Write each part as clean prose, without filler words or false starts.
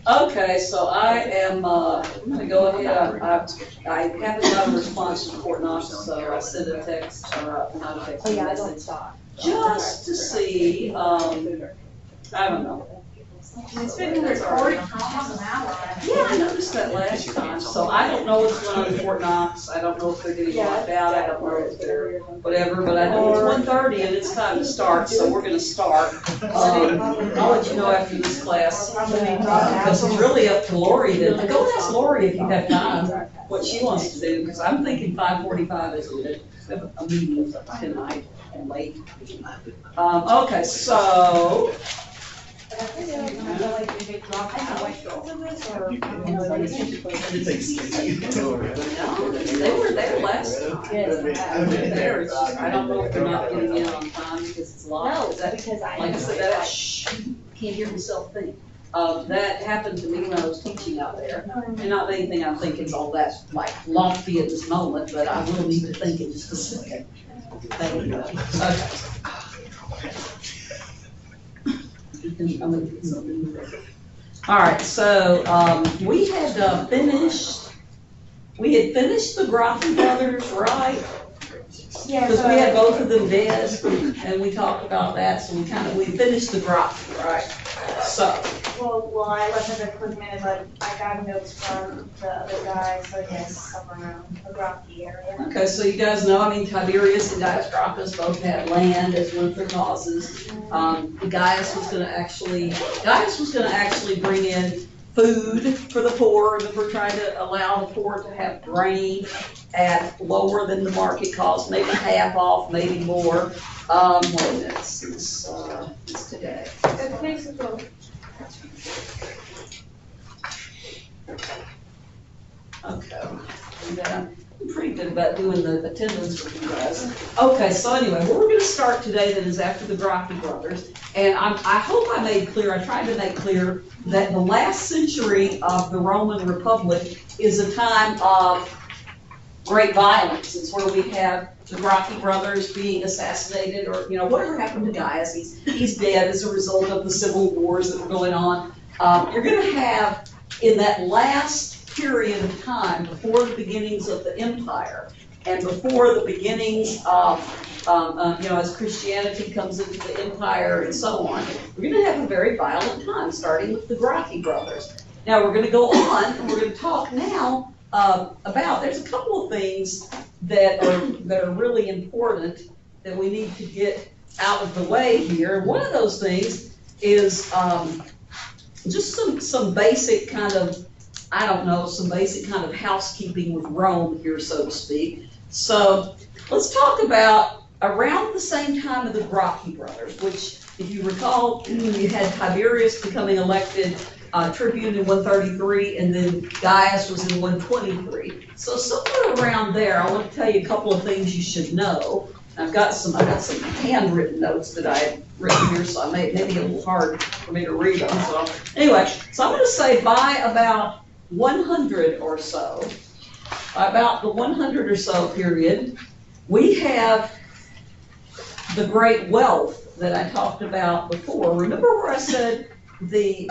Okay, so I am, I'm gonna go ahead, I haven't got a response from Fort Knox, so I sent a text, or not a text, Oh, a yeah, I don't message, stop. just to see, I don't know. It's been recorded for almost an hour. Yeah, I noticed that last time, so I don't know what's going on in Fort Knox, I don't know if they're getting locked out, I don't know if they're whatever, but I know it's 1:30 and it's time to start, so we're gonna start. I'll let you know after this class, because it's really up to Lori to, go and ask Lori if you have time, what she wants to do, because I'm thinking 5:45 is good. We have a meeting tonight and late. Okay, so. No, they were there last time. There, I don't know if they're not getting in on time because it's locked. No, because Like I said, that, can't hear myself think. That happened to me when I was teaching out there. And not anything I'm thinking all that like lofty at this moment, but I will need to think in just a second. Thank you. Okay. All right, so, we had finished the Grothy brothers, right? Yeah, Because we had both of them dead, and we talked about that, so we finished the Grothy, right? So, well, I left it a quick minute, but I got notes from the other guy, so yes, I'm around the Rocky area. okay, so you guys know, I mean, Tiberius and Gaius Gracchus both had land as one of their causes. Gaius was gonna actually bring in food for the poor, and we're trying to allow the poor to have grain at lower than the market cost, maybe half off, maybe more. Wait a minute, it's today. It makes it go. Okay, yeah, I'm pretty good about doing the attendance with you guys. Okay, so anyway, where we're gonna start today then is after the Gracchi brothers. And I hope I tried to make clear that the last century of the Roman Republic is a time of great violence. It's where we have the Gracchi brothers being assassinated, or, whatever happened to Gaius, he's dead as a result of the civil wars that were going on. You're gonna have, in that last period of time, before the beginnings of the empire, and before the beginnings of, as Christianity comes into the empire and so on, we're going to have a very violent time, starting with the Gracchi brothers. Now, we're going to go on, and we're going to talk now about, there's a couple of things that are really important that we need to get out of the way here. One of those things is just some basic kind of, some basic kind of housekeeping with Rome here, so to speak. So let's talk about around the same time of the Gracchi brothers, which, if you recall, you had Tiberius becoming elected tribune in 133, and then Gaius was in 123. So somewhere around there, I want to tell you a couple of things you should know. I've got some handwritten notes that I had written here, so maybe a little hard for me to read them. So anyway, so I'm going to say by about 100 or so, about the 100 or so period, we have the great wealth that I talked about before. Remember where I said the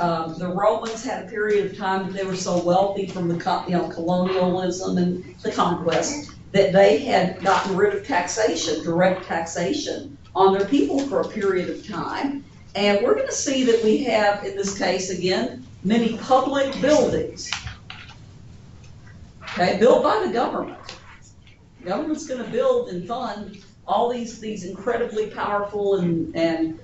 Romans had a period of time that they were so wealthy from the colonialism and the conquest that they had gotten rid of taxation, direct taxation, on their people for a period of time. And we're going to see that we have, in this case again, many public buildings, okay, built by the government. The government's going to build and fund all these incredibly powerful and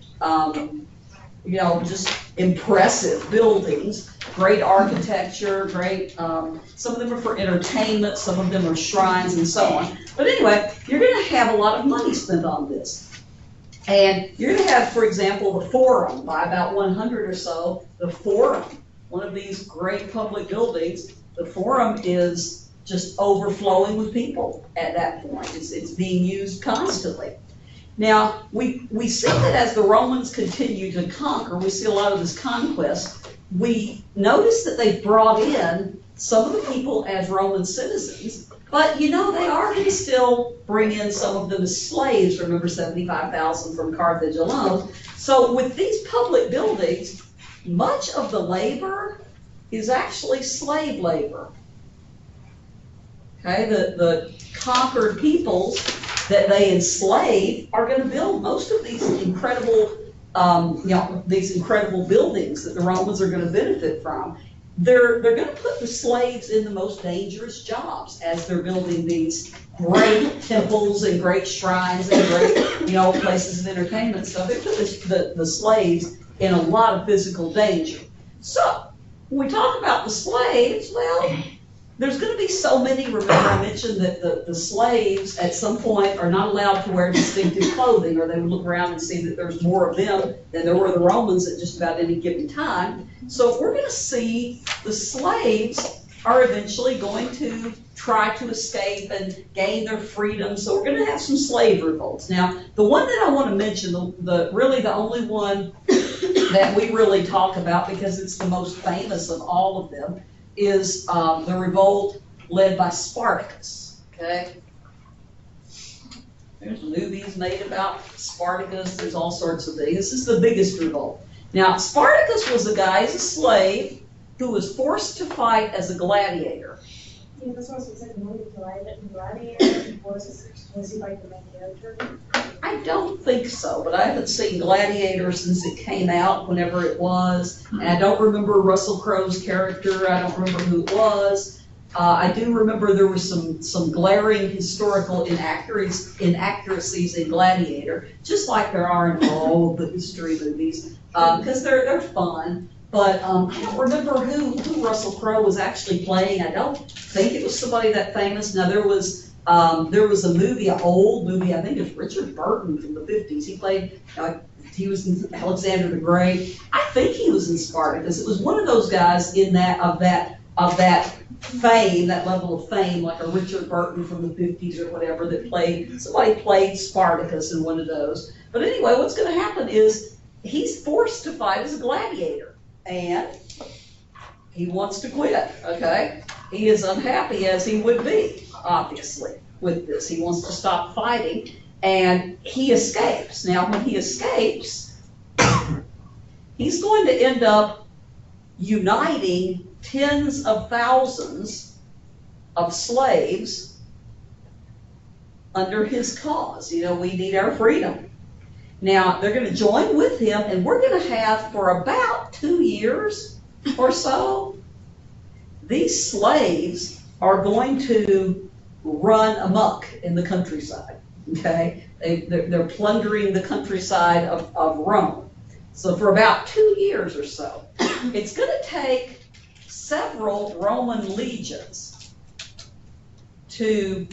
just impressive buildings, great architecture, great, some of them are for entertainment, some of them are shrines and so on. But anyway, you're going to have a lot of money spent on this. And you're going to have, for example, the Forum, by about 100 or so, the Forum, one of these great public buildings. The Forum is just overflowing with people at that point. It's being used constantly. Now, we see that as the Romans continue to conquer, we see a lot of this conquest, we notice that they've brought in some of the people as Roman citizens, but they are going to still bring in some of them as slaves. Remember, 75,000 from Carthage alone. So with these public buildings, much of the labor is actually slave labor. Okay, the conquered peoples that they enslave are going to build most of these incredible, these incredible buildings that the Romans are going to benefit from. They're going to put the slaves in the most dangerous jobs as they're building these great temples and great shrines and great, places of entertainment and stuff. They put the slaves in a lot of physical danger. So, when we talk about the slaves, well, there's going to be so many. Remember I mentioned that the slaves at some point are not allowed to wear distinctive clothing, or they would look around and see that there's more of them than there were the Romans at just about any given time. So we're going to see the slaves are eventually going to try to escape and gain their freedom. So we're going to have some slave revolts. Now, the one that I want to mention, really the only one that we really talk about because it's the most famous of all of them, is the revolt led by Spartacus, okay? There's movies made about Spartacus, there's all sorts of things. This is the biggest revolt. Now, Spartacus was a guy, he's a slave, who was forced to fight as a gladiator. Yeah, this was like movie Gladiator. Was he like the main character? I don't think so, but I haven't seen Gladiator since it came out, whenever it was. And I don't remember Russell Crowe's character. I don't remember who it was. I do remember there were some glaring historical inaccuracies in Gladiator, just like there are in all of the history movies, because they're fun. But I don't remember who Russell Crowe was actually playing. I don't think it was somebody that famous. Now, there was a movie, an old movie, I think it's Richard Burton from the 50s. He played, he was in Alexander the Great. I think he was in Spartacus. It was one of those guys of that fame, that level of fame, like a Richard Burton from the 50s or whatever, somebody played Spartacus in one of those. But anyway, what's going to happen is he's forced to fight as a gladiator. And he wants to quit, okay? He is unhappy, as he would be, obviously, with this. He wants to stop fighting, and he escapes. Now, when he escapes, he's going to end up uniting tens of thousands of slaves under his cause. We need our freedom. Now, they're going to join with him, and we're going to have, for about 2 years or so, these slaves are going to run amok in the countryside, okay? They're plundering the countryside of Rome. So for about 2 years or so, it's going to take several Roman legions to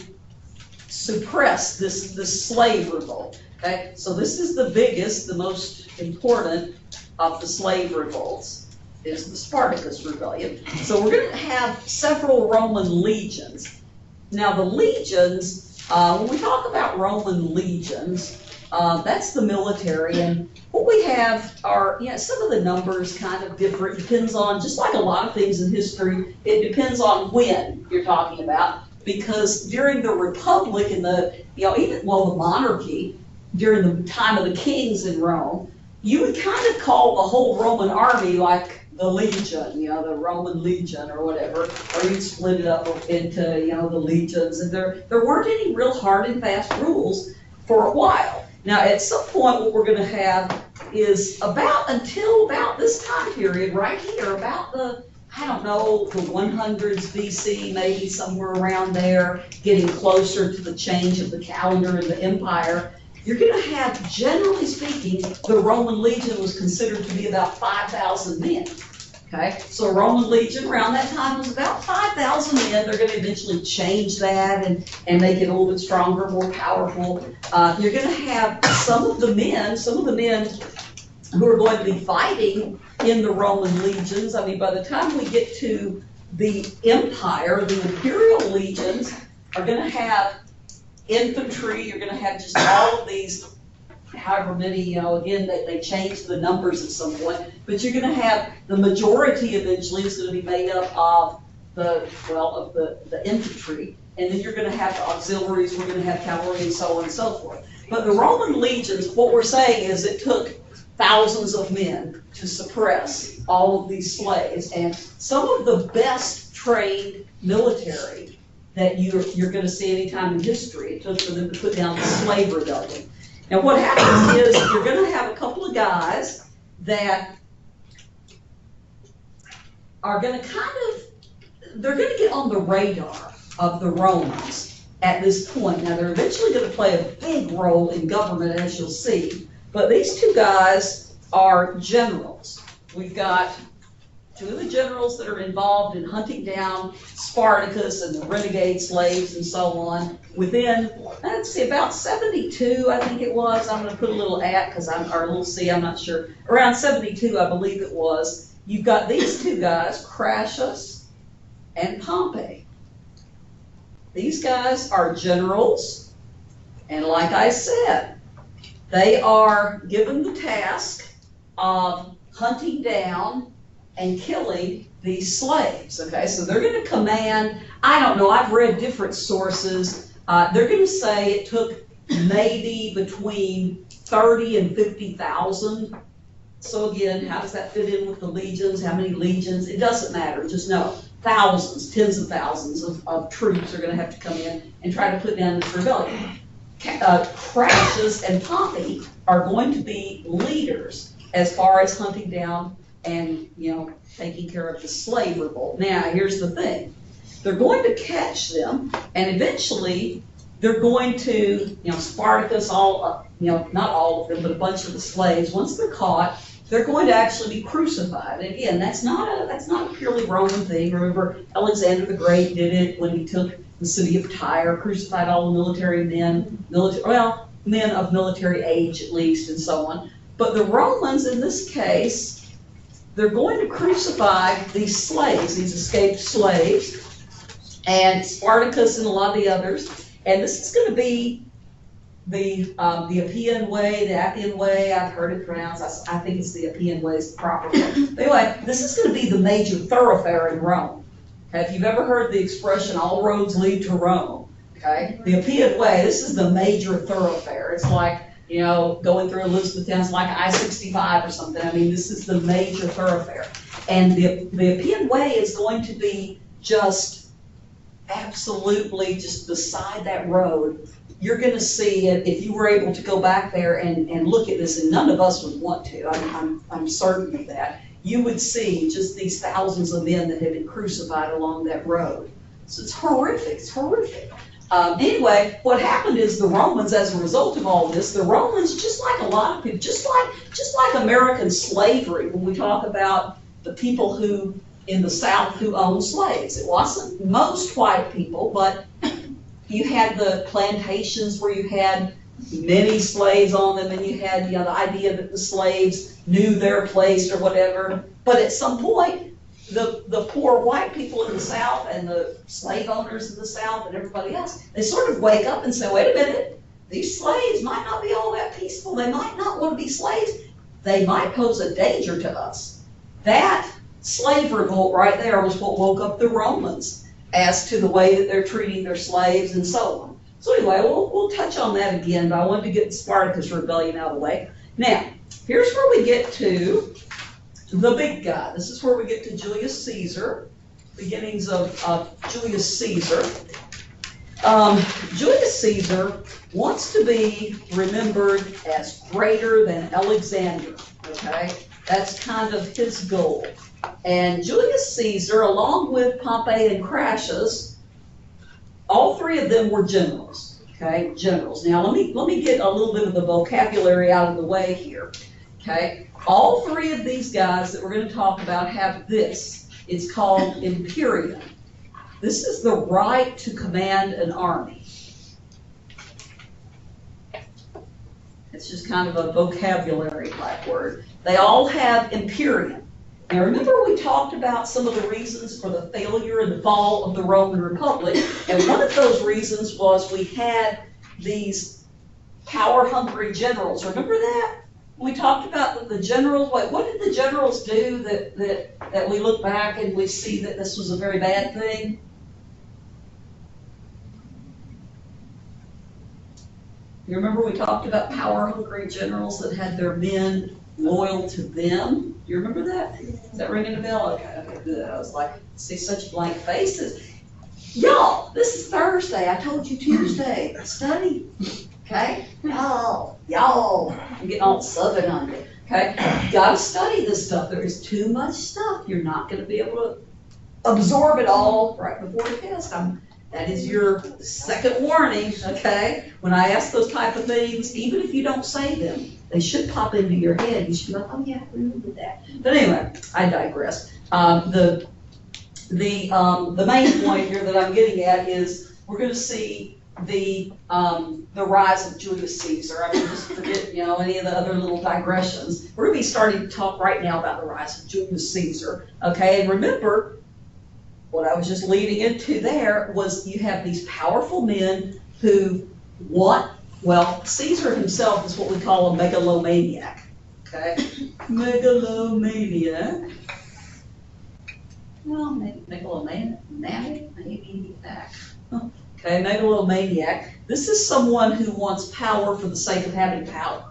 suppress this slave revolt. Okay, so this is the biggest, the most important of the slave revolts, is the Spartacus rebellion. So we're going to have several Roman legions. Now the legions, when we talk about Roman legions, that's the military, and what we have are, some of the numbers kind of different. It depends on, just like a lot of things in history, it depends on when you're talking about, because during the Republic and the monarchy, during the time of the kings in Rome, you would kind of call the whole Roman army like the legion, the Roman legion or whatever, or you'd split it up into, the legions, and there weren't any real hard and fast rules for a while. Now, at some point, what we're going to have is until about this time period right here, about the 100s BC, maybe somewhere around there, getting closer to the change of the calendar and the empire, you're going to have, generally speaking, the Roman legion was considered to be about 5,000 men. Okay, so a Roman legion around that time was about 5,000 men. They're going to eventually change that and make it a little bit stronger, more powerful. You're going to have some of the men who are going to be fighting in the Roman legions. I mean, by the time we get to the empire, the imperial legions are going to have infantry. You're going to have just all of these, however many, again, they change the numbers at some point, but you're going to have the majority eventually is going to be made up of the infantry, and then you're going to have the auxiliaries, we're going to have cavalry, and so on and so forth. But the Roman legions, what we're saying is it took thousands of men to suppress all of these slaves. And some of the best trained military that you're going to see anytime in history, it took for them to put down the slave rebellion. Now what happens is you're going to have a couple of guys that are going to they're going to get on the radar of the Romans at this point. Now they're eventually going to play a big role in government, as you'll see, but these two guys are generals. We've got two of the generals that are involved in hunting down Spartacus and the renegade slaves and so on within, let's see, about 72, I think it was. I'm going to put a little at because or a little c, I'm not sure. Around 72, I believe it was. You've got these two guys, Crassus and Pompey. These guys are generals, and like I said, they are given the task of hunting down and killing these slaves, okay? So they're going to command, I don't know, I've read different sources. They're going to say it took maybe between 30 and 50,000. So again, how does that fit in with the legions? How many legions? It doesn't matter, just know thousands, tens of thousands of troops are going to have to come in and try to put down this rebellion. Crassus and Pompey are going to be leaders as far as hunting down and, taking care of the slave revolt. Now, here's the thing. They're going to catch them, and eventually they're going to, Spartacus, not all of them, but a bunch of the slaves, once they're caught, they're going to actually be crucified. And again, that's not a purely Roman thing. Remember, Alexander the Great did it when he took the city of Tyre, crucified all the military men, men of military age at least, and so on. But the Romans, in this case, they're going to crucify these slaves, these escaped slaves, and Spartacus and a lot of the others. And this is going to be the Appian Way, the Appian Way. I've heard it pronounced. I think it's the Appian Way is the proper one. But anyway, this is going to be the major thoroughfare in Rome. Okay, if you've ever heard the expression, all roads lead to Rome, okay? The Appian Way, this is the major thoroughfare. It's like, going through Elizabethtown, it's like I-65 or something. I mean, this is the major thoroughfare. And the Appian Way is going to be just absolutely just beside that road. You're going to see it if you were able to go back there and look at this, and none of us would want to. I'm certain of that. You would see just these thousands of men that have been crucified along that road. So it's horrific. It's horrific. Anyway, what happened is the Romans, as a result of all this, the Romans, just like a lot of people, just like American slavery, when we talk about the people who in the South who owned slaves, it wasn't most white people, but you had the plantations where you had many slaves on them, and you had the idea that the slaves knew their place or whatever. But at some point, the poor white people in the South and the slave owners in the South and everybody else, they sort of wake up and say, wait a minute, these slaves might not be all that peaceful. They might not want to be slaves. They might pose a danger to us. That slave revolt right there was what woke up the Romans as to the way that they're treating their slaves and so on. So anyway, we'll touch on that again, but I wanted to get the Spartacus rebellion out of the way. Now, here's where we get to the big guy. This is where we get to Julius Caesar, beginnings of Julius Caesar. Julius Caesar wants to be remembered as greater than Alexander, okay? That's kind of his goal. And Julius Caesar, along with Pompey and Crassus, all three of them were generals, okay? Generals. Now, let me get a little bit of the vocabulary out of the way here, okay? All three of these guys that we're going to talk about have this. It's called imperium. This is the right to command an army. It's just kind of a vocabulary type word. They all have imperium. Now remember we talked about some of the reasons for the failure and the fall of the Roman Republic, and one of those reasons was we had these power-hungry generals. Remember that? We talked about the generals. What did the generals do that we look back and we see that this was a very bad thing? You remember we talked about power-hungry generals that had their men loyal to them. Do you remember that? Is that ringing a bell? Okay, good. I was like, see such blank faces. Y'all, this is Thursday. I told you Tuesday. Study. Okay? Y'all. I'm getting all southern on you. Okay? You gotta study this stuff. There is too much stuff. You're not gonna be able to absorb it all right before the test. That is your second warning, okay? When I ask those type of things, even if you don't say them, they should pop into your head. You should be like, oh yeah, I remember that. But anyway, I digress. The main point here that I'm getting at is we're going to see the rise of Julius Caesar. I mean, just forget, any of the other little digressions. We're going to be starting to talk right now about the rise of Julius Caesar, okay? And remember, what I was just leading into there was you have these powerful men who Caesar himself is what we call a megalomaniac, okay? Megalomaniac. Well, megalomaniac, maybe that. Okay, megalomaniac. This is someone who wants power for the sake of having power,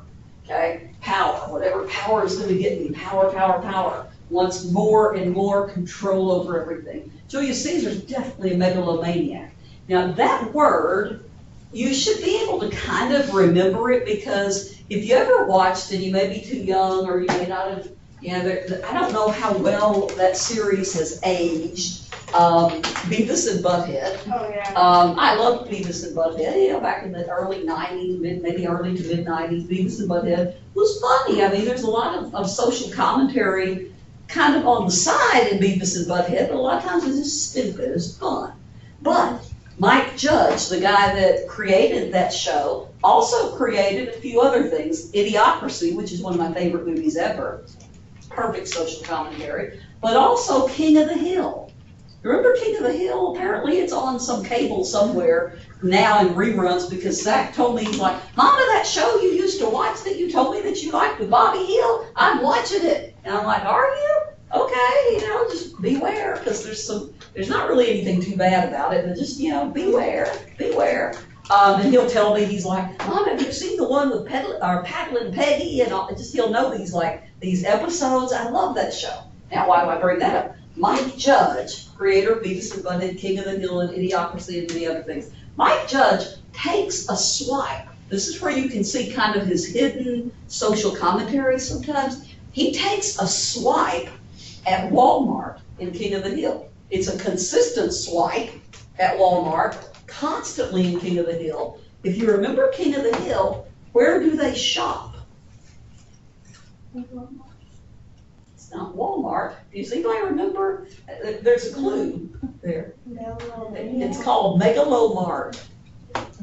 okay? Power, whatever power is going to get me, power. Wants more and more control over everything. Julius Caesar is definitely a megalomaniac. Now that word, you should be able to kind of remember it, because if you ever watched, and you may be too young or you may not have, I don't know how well that series has aged. Beavis and Butthead. Oh, yeah. I loved Beavis and Butthead, back in the early 90s, maybe early to mid 90s, Beavis and Butthead was funny. I mean, there's a lot of social commentary kind of on the side in Beavis and Butthead, but a lot of times it's just stupid, it's fun. But Mike Judge, the guy that created that show, also created a few other things. Idiocracy, which is one of my favorite movies ever, perfect social commentary, but also King of the Hill. Remember King of the Hill? Apparently it's on some cable somewhere now in reruns, because Zach told me, he's like, Mama, that show you used to watch that you told me that you liked with Bobby Hill, I'm watching it. And I'm like, are you? Okay, just beware, because there's not really anything too bad about it, but just, beware. And he'll tell me, he's like, Mom, have you seen the one with Paddling Peggy? And he'll know these episodes. I love that show. Now, why do I bring that up? Mike Judge, creator of Beavis and Butthead, King of the Hill, and Idiocracy, and many other things. Mike Judge takes a swipe. This is where you can see kind of his hidden social commentary sometimes. He takes a swipe at Walmart in King of the Hill. It's a consistent swipe at Walmart, constantly in King of the Hill. If you remember King of the Hill, where do they shop? It's not Walmart. Does anybody remember? There's a clue there. It's called Megalomart.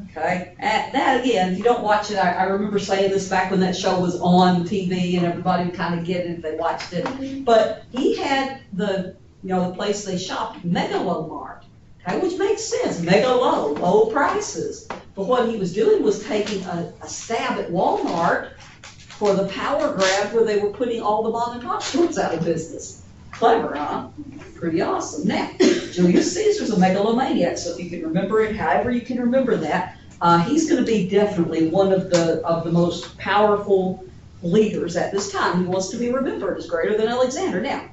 Okay, and that again, if you don't watch it, I remember saying this back when that show was on TV and everybody would kind of get it if they watched it. But he had the place they shopped, Megalomart, okay, which makes sense. Low prices. But what he was doing was taking a stab at Walmart for the power grab, where they were putting all the mom and pop stores out of business. Clever, huh? Pretty awesome. Now, Julius Caesar's a megalomaniac, so if you can remember it, however you can remember that, he's going to be definitely one of the most powerful leaders at this time. He wants to be remembered as greater than Alexander. Now,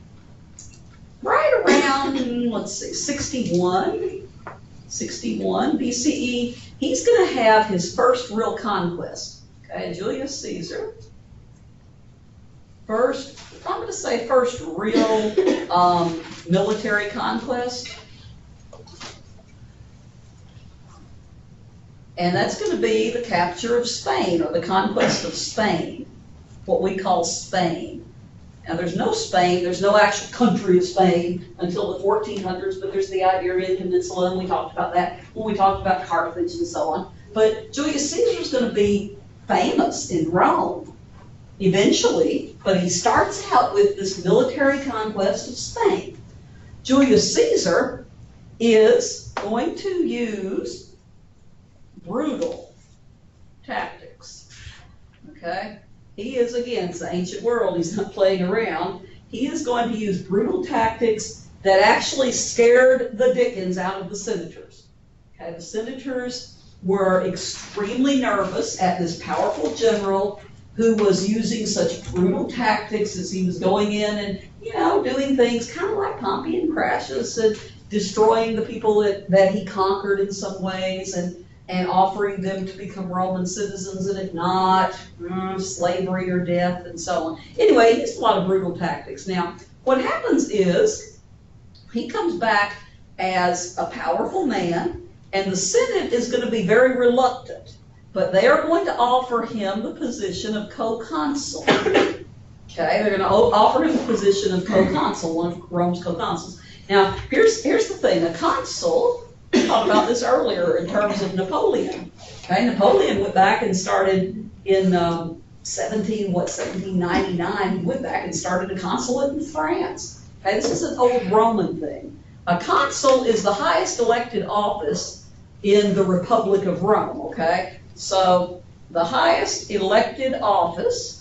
right around, let's see, 61 BCE, he's going to have his first real conquest. Okay, Julius Caesar. I'm going to say first real military conquest. And that's going to be the capture of Spain, or the conquest of Spain, what we call Spain. Now there's no Spain, there's no actual country of Spain until the 1400s, but there's the Iberian Peninsula, and we talked about that when we talked about Carthage and so on. But Julius Caesar is going to be famous in Rome eventually, but he starts out with this military conquest of Spain. Julius Caesar is going to use brutal tactics, okay? He is, again, it's the ancient world, he's not playing around. He is going to use brutal tactics that actually scared the dickens out of the senators. Okay, the senators were extremely nervous at this powerful general who was using such brutal tactics as he was going in and, doing things kind of like Pompey and Crassus and destroying the people that he conquered in some ways and offering them to become Roman citizens, and if not, slavery or death and so on. Anyway, he used a lot of brutal tactics. Now, what happens is he comes back as a powerful man, and the Senate is going to be very reluctant, but they are going to offer him the position of co-consul. Okay, they're going to offer him the position of co-consul, one of Rome's co-consuls. Now, here's the thing. A consul, we talked about this earlier in terms of Napoleon. Okay, Napoleon went back and started in 1799. He went back and started a consulate in France. Okay, this is an old Roman thing. A consul is the highest elected office in the Republic of Rome. Okay, so the highest elected office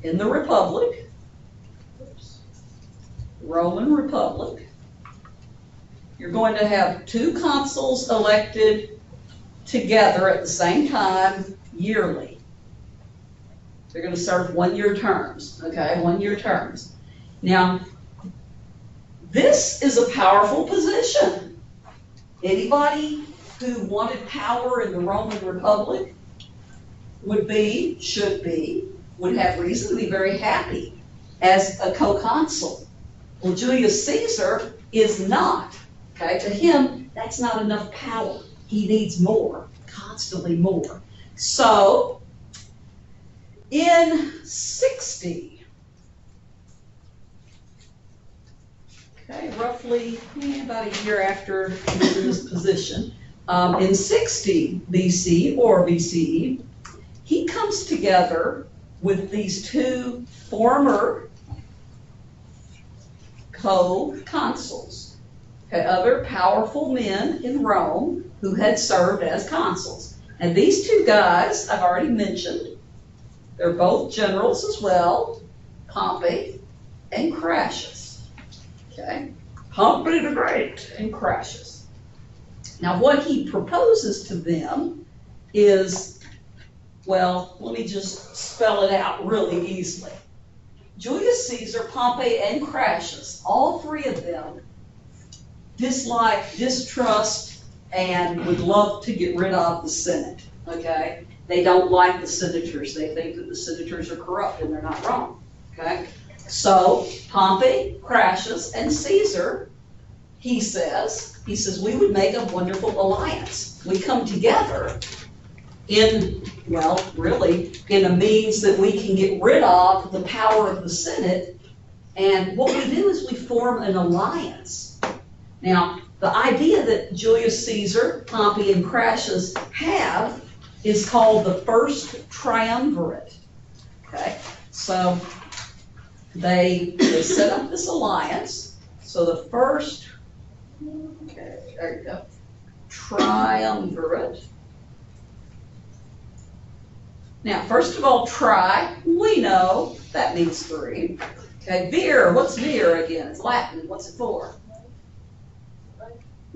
in the Republic, Roman Republic. You're going to have 2 consuls elected together at the same time yearly. They're going to serve 1-year terms, okay, 1-year terms. Now, this is a powerful position. Anybody who wanted power in the Roman Republic would have reason to be very happy as a co-consul. Well, Julius Caesar is not. Okay, to him, that's not enough power. He needs more, constantly more. So, in 60, okay, roughly about a year after he was in this position, in 60 BC or BCE, he comes together with these 2 former co-consuls, okay, other powerful men in Rome who had served as consuls. And these 2 guys I've already mentioned. They're both generals as well, Pompey and Crassus. Okay, Pompey the Great and Crassus. Now, what he proposes to them is, well, let me just spell it out really easily. Julius Caesar, Pompey, and Crassus, all 3 of them dislike, distrust, and would love to get rid of the Senate, okay? They don't like the senators. They think that the senators are corrupt, and they're not wrong, okay? So Pompey, Crassus, and Caesar, he says, we would make a wonderful alliance. We come together in a means that we can get rid of the power of the Senate. And what we do is we form an alliance. Now, the idea that Julius Caesar, Pompey, and Crassus have is called the First Triumvirate. Okay, so they set up this alliance. So the first, okay, there you go, triumvirate. Now, first of all, tri, we know that means 3. Okay, vir, what's vir again? It's Latin. What's it for?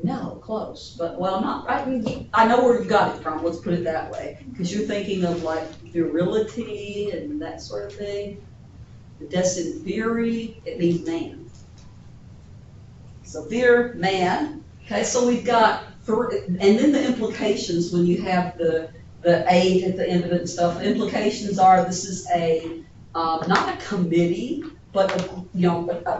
No, close, but not right. I know where you got it from. Let's put it that way, because you're thinking of like virility and that sort of thing. The descent viri, it means man. So vir, man. Okay, so we've got 3, and then the implications when you have the 8 at the end of it and stuff. The implications are this is not a committee, but a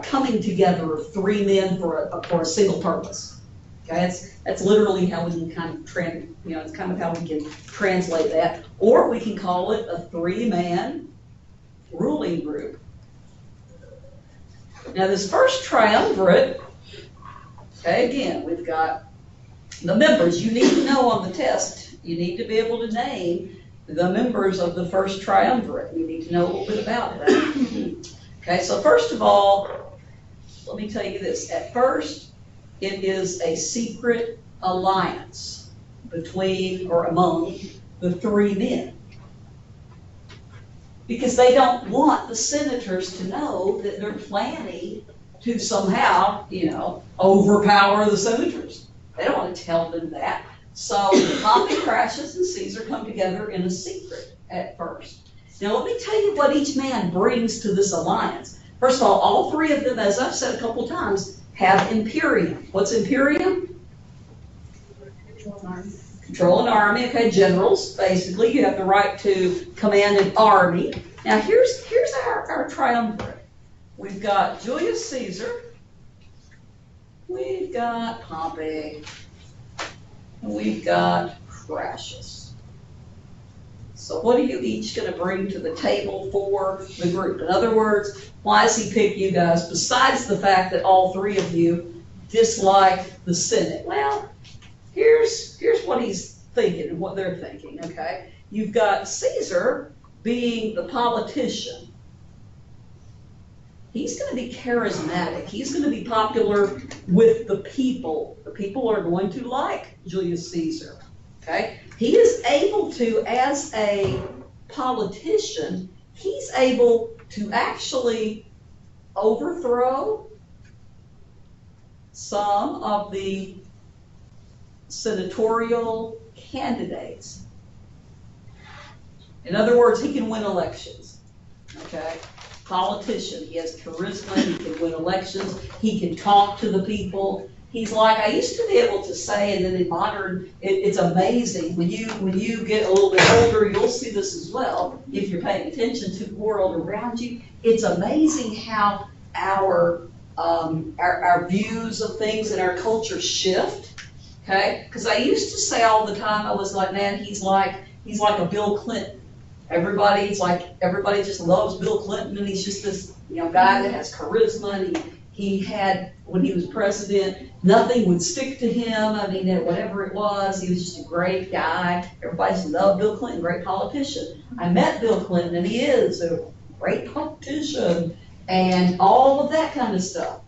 coming together of 3 men for a single purpose. Okay, that's literally how we can kind of it's kind of how we can translate that, or we can call it a 3-man ruling group. Now, this first triumvirate, okay, again, we've got the members. You need to know on the test. You need to be able to name the members of the first triumvirate. You need to know a little bit about it. Okay, so first of all, let me tell you this. At first, it is a secret alliance between or among the 3 men. Because they don't want the senators to know that they're planning to somehow, overpower the senators. They don't want to tell them that. So Pompey, Crassus, and Caesar come together in a secret at first. Now let me tell you what each man brings to this alliance. First of all three of them, as I've said a couple times, have imperium. What's imperium? Control an army, okay, generals, basically. You have the right to command an army. Now here's our triumvirate. We've got Julius Caesar, we've got Pompey, and we've got Crassus. So what are you each going to bring to the table for the group? In other words, why does he pick you guys, besides the fact that all three of you dislike the Senate? Well, here's what he's thinking and what they're thinking, okay? You've got Caesar being the politician. He's going to be charismatic. He's going to be popular with the people. The people are going to like Julius Caesar, okay? He is able to, as a politician, he's able to actually overthrow some of the senatorial candidates. In other words, he can win elections, okay? Politician, he has charisma, he can win elections, he can talk to the people. He's like, I used to be able to say, and then in modern, it's amazing. When you get a little bit older, you'll see this as well, if you're paying attention to the world around you. It's amazing how our views of things and our culture shift, okay? Because I used to say all the time, I was like, man, he's like a Bill Clinton. Everybody just loves Bill Clinton, and he's just this, guy that has charisma, and he had, when he was president, nothing would stick to him. I mean, whatever it was, he was just a great guy. Everybody just loved Bill Clinton, great politician. I met Bill Clinton, and he is a great politician, and all of that kind of stuff.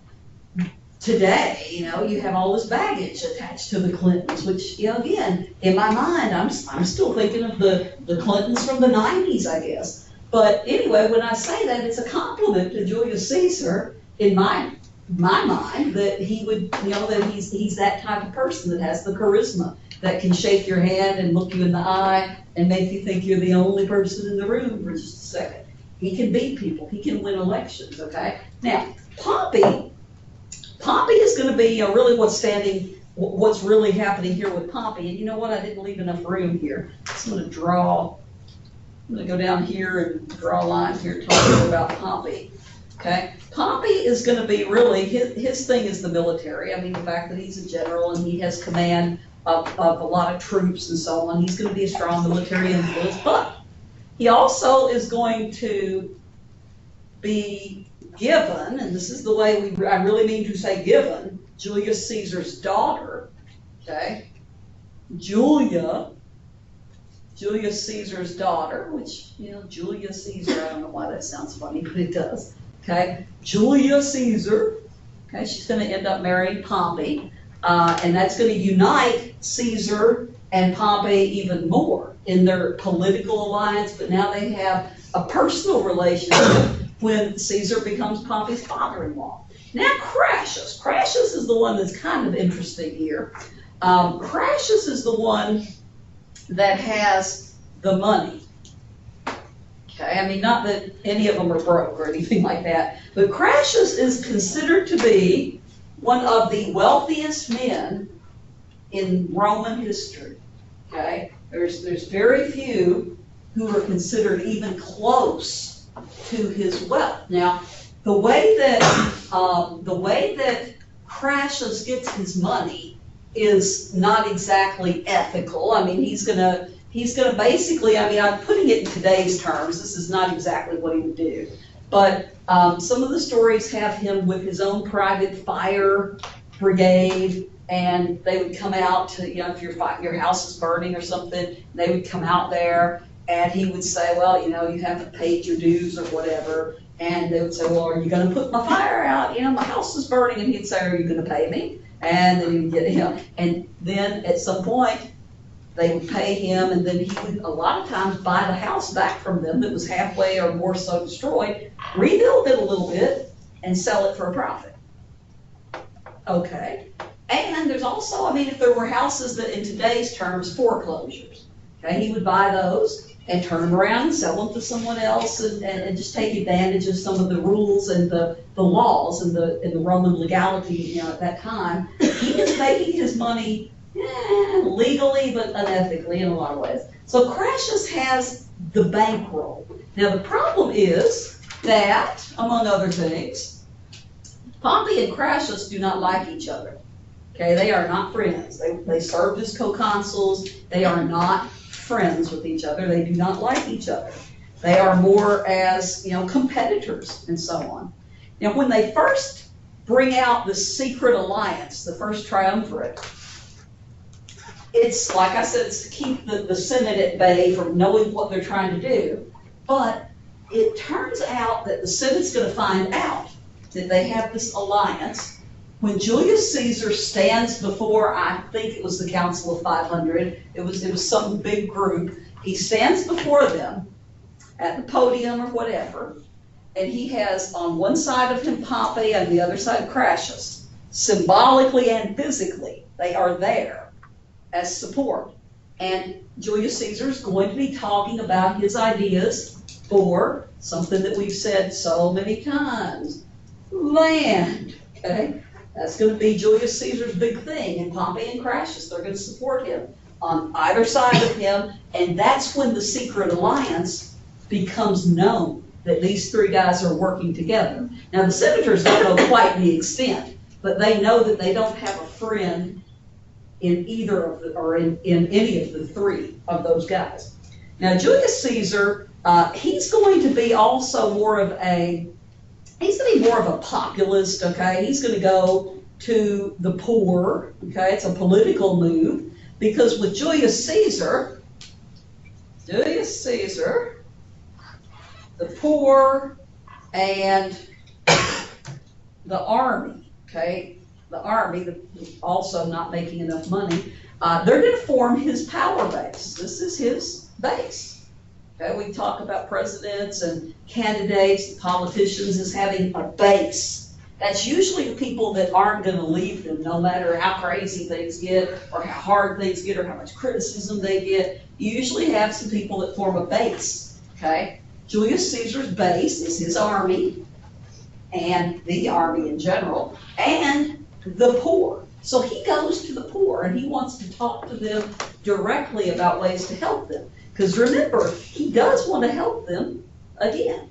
Today, you have all this baggage attached to the Clintons, which, again, in my mind, I'm still thinking of the Clintons from the 90s, I guess. But anyway, when I say that, it's a compliment to Julius Caesar in my mind that he would, that he's that type of person that has the charisma, that can shake your hand and look you in the eye and make you think you're the only person in the room for just a second. He can beat people. He can win elections, okay? Now, Pompey is going to be really what's really happening here with Pompey. And you know what? I didn't leave enough room here. So I'm going to go down here and draw a line here talking about Pompey. Okay? Pompey is going to be really, his thing is the military. I mean, the fact that he's a general and he has command of a lot of troops and so on. He's going to be a strong military influence. But he also is going to be given, and this is the way I really mean to say given, Julius Caesar's daughter, okay? Julius Caesar's daughter, which, Julius Caesar, I don't know why that sounds funny, but it does, okay? Julia Caesar, okay, she's going to end up marrying Pompey, and that's going to unite Caesar and Pompey even more in their political alliance, but now they have a personal relationship when Caesar becomes Pompey's father-in-law. Now Crassus is the one that's kind of interesting here. Crassus is the one that has the money. Okay, I mean, not that any of them are broke or anything like that, but Crassus is considered to be one of the wealthiest men in Roman history. Okay, there's very few who are considered even close to his wealth. Now, the way that Crassus gets his money is not exactly ethical. I mean, he's gonna basically, I mean, I'm putting it in today's terms. This is not exactly what he would do, but some of the stories have him with his own private fire brigade, and they would come out to, if your house is burning or something, they would come out there. And he would say, well, you haven't paid your dues or whatever. And they would say, well, are you going to put my fire out? My house is burning. And he'd say, are you going to pay me? And then he would get, and then at some point, they would pay him. And then he would, a lot of times, buy the house back from them that was halfway or more so destroyed, rebuild it a little bit, and sell it for a profit. Okay. And there's also, I mean, if there were houses that in today's terms, foreclosures, okay, he would buy those and turn them around and sell them to someone else and just take advantage of some of the rules and the laws and the Roman legality, you know, at that time. He was making his money legally but unethically in a lot of ways. So Crassus has the bankroll. Now the problem is that, among other things, Pompey and Crassus do not like each other. Okay, they are not friends. They served as co-consuls. They are not friends with each other. They do not like each other. They are more as, you know, competitors and so on. Now, when they first bring out the secret alliance, the first triumvirate, it's, like I said, it's to keep the Senate at bay from knowing what they're trying to do. But it turns out that the Senate's going to find out that they have this alliance when Julius Caesar stands before, I think it was the Council of 500, it was some big group. He stands before them at the podium or whatever, and he has on one side of him Pompey and the other side Crassus. Symbolically and physically, they are there as support. And Julius Caesar is going to be talking about his ideas for something that we've said so many times, land, okay? That's going to be Julius Caesar's big thing, and Pompey and Crassus, they're going to support him on either side of him, and that's when the secret alliance becomes known, that these three guys are working together. Now, the senators don't know quite the extent, but they know that they don't have a friend in either of the, or in any of the three of those guys. Now, Julius Caesar, he's going to be also more of a, he's going to be more of a populist, okay? He's going to go to the poor, okay? It's a political move, because with Julius Caesar, the poor and the army, okay? The army, also not making enough money, they're going to form his power base. This is his base. Okay, we talk about presidents and candidates, politicians as having a base. That's usually the people that aren't going to leave them, no matter how crazy things get, or how hard things get, or how much criticism they get. You usually have some people that form a base, okay? Julius Caesar's base is his army, and the army in general, and the poor. So he goes to the poor, and he wants to talk to them directly about ways to help them. Because remember, he does want to help them, again,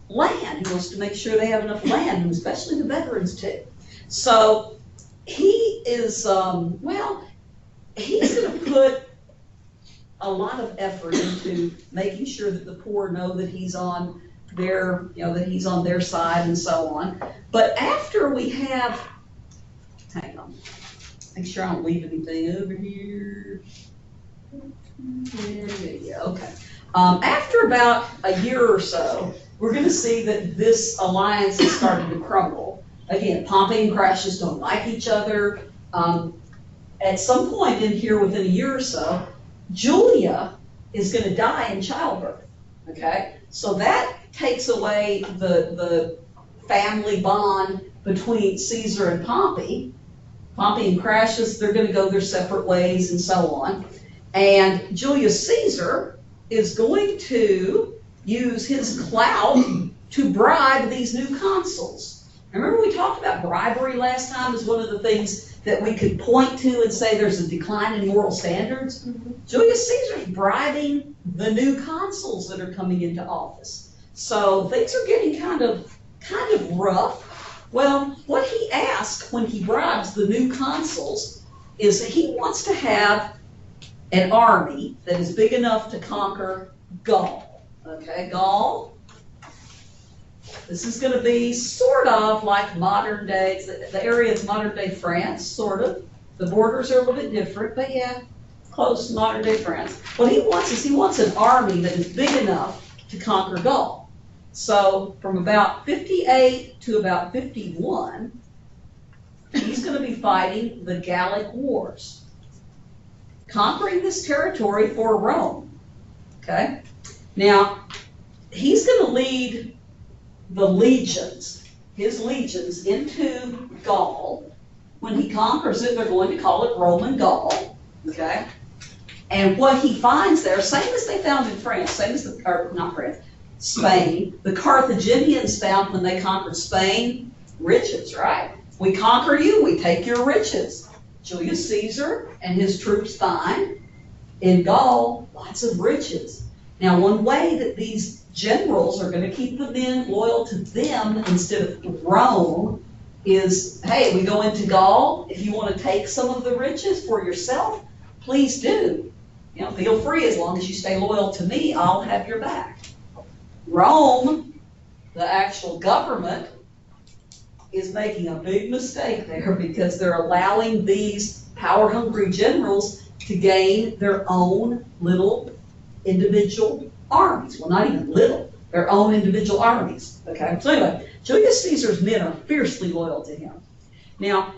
land. He wants to make sure they have enough land, and especially the veterans too. So he is, he's going to put a lot of effort into making sure that the poor know that he's on their, that he's on their side and so on. But after we have, hang on, make sure I don't leave anything over here. Yeah, okay. After about a year or so, we're going to see that this alliance is starting to crumble. Again, Pompey and Crassus don't like each other. At some point in here, within a year or so, Julia is going to die in childbirth. Okay, so that takes away the family bond between Caesar and Pompey. Pompey and Crassus, they're going to go their separate ways and so on. And Julius Caesar is going to use his clout to bribe these new consuls. Remember we talked about bribery last time as one of the things that we could point to and say there's a decline in moral standards? Mm-hmm. Julius Caesar's bribing the new consuls that are coming into office. So things are getting kind of rough. Well, what he asks when he bribes the new consuls is that he wants to have an army that is big enough to conquer Gaul. Okay, Gaul. This is going to be sort of like modern day, the area of modern day France, sort of. The borders are a little bit different, but yeah, close to modern day France. What he wants is he wants an army that is big enough to conquer Gaul. So from about 58 to about 51, he's going to be fighting the Gallic Wars, conquering this territory for Rome, okay? Now, he's going to lead the legions, his legions, into Gaul, when he conquers it, they're going to call it Roman Gaul, okay? And what he finds there, same as they found in France, same as or not France, Spain, the Carthaginians found when they conquered Spain, riches, right? We conquer you, we take your riches. Julius Caesar and his troops find in Gaul lots of riches. Now, one way that these generals are going to keep the men loyal to them instead of Rome is, hey, we go into Gaul. If you want to take some of the riches for yourself, please do. You know, feel free as long as you stay loyal to me, I'll have your back. Rome, the actual government, is making a big mistake there because they're allowing these power-hungry generals to gain their own little individual armies. Well, not even little, their own individual armies, okay? So anyway, Julius Caesar's men are fiercely loyal to him. Now,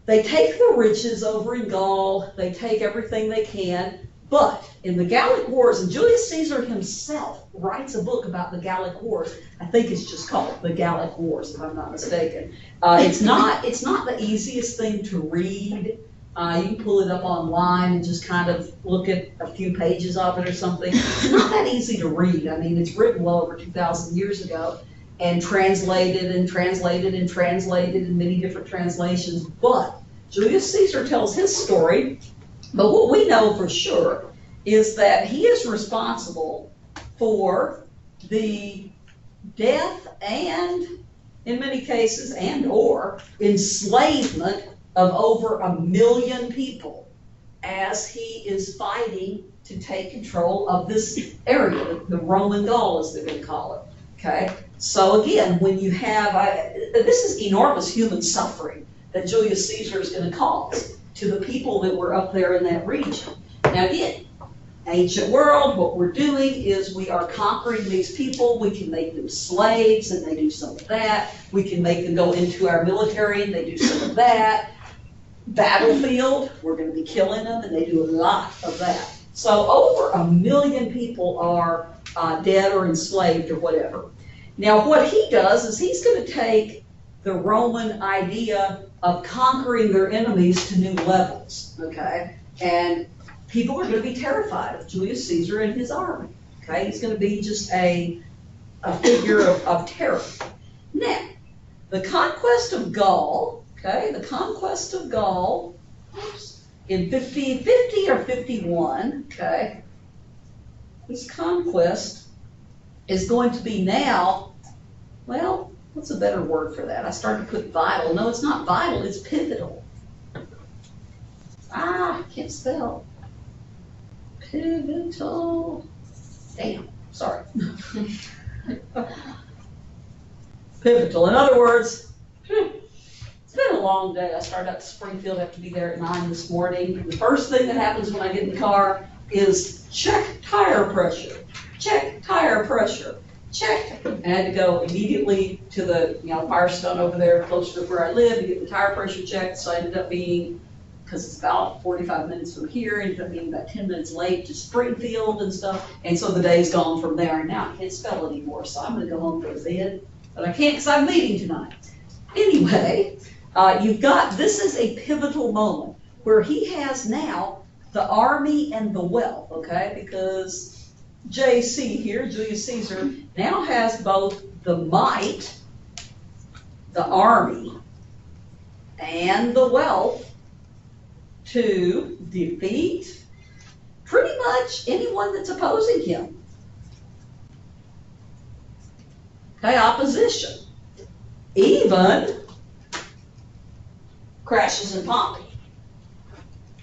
they take the riches over in Gaul, they take everything they can, but in the Gallic Wars, and Julius Caesar himself writes a book about the Gallic Wars. I think it's just called The Gallic Wars, if I'm not mistaken. It's not the easiest thing to read. You can pull it up online and just kind of look at a few pages of it or something. It's not that easy to read. I mean, it's written well over 2,000 years ago and translated and translated and translated in many different translations. But Julius Caesar tells his story. But what we know for sure is that he is responsible for the death and, in many cases, and or enslavement of over 1 million people as he is fighting to take control of this area, the Roman Gaul, as they're going to call it. Okay? So again, when you have, this is enormous human suffering that Julius Caesar is going to cause to the people that were up there in that region. Now again, ancient world, what we're doing is we are conquering these people. We can make them slaves, and they do some of that. We can make them go into our military, and they do some of that. Battlefield, we're going to be killing them, and they do a lot of that. So over 1 million people are dead or enslaved or whatever. Now what he does is he's going to take the Roman idea of conquering their enemies to new levels, okay? And people are going to be terrified of Julius Caesar and his army, okay? He's going to be just a figure of terror. Now, the conquest of Gaul, okay, the conquest of Gaul, in 50 or 51, okay, this conquest is going to be now, well, what's a better word for that? I started to put vital. No, it's not vital, it's pivotal. Can't spell. Pivotal. Damn, sorry. Pivotal. In other words, it's been a long day. I started out to Springfield, I have to be there at 9 this morning. The first thing that happens when I get in the car is check tire pressure. Check tire pressure. Check. I had to go immediately to the Firestone over there closer to where I live to get the tire pressure checked. So I ended up being, because it's about 45 minutes from here, ended up being about 10 minutes late to Springfield and stuff. And so the day's gone from there. And now I can't spell anymore, so I'm going to go home for bed. But I can't because I'm meeting tonight. Anyway, this is a pivotal moment where he has now the army and the wealth, okay? Because JC here, Julius Caesar, now has both the might, the army, and the wealth to defeat pretty much anyone that's opposing him. Okay, opposition. Even Crassus and Pompey.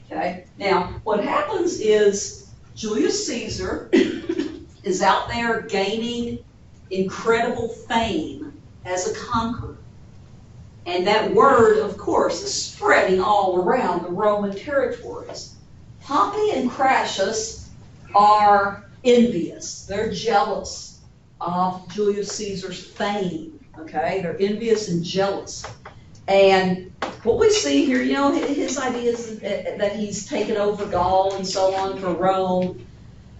Okay, now what happens is Julius Caesar is out there gaining incredible fame as a conqueror. And that word, of course, is spreading all around the Roman territories. Pompey and Crassus are envious. They're jealous of Julius Caesar's fame, okay? They're envious and jealous. And what we see here, his idea is that he's taken over Gaul and so on for Rome.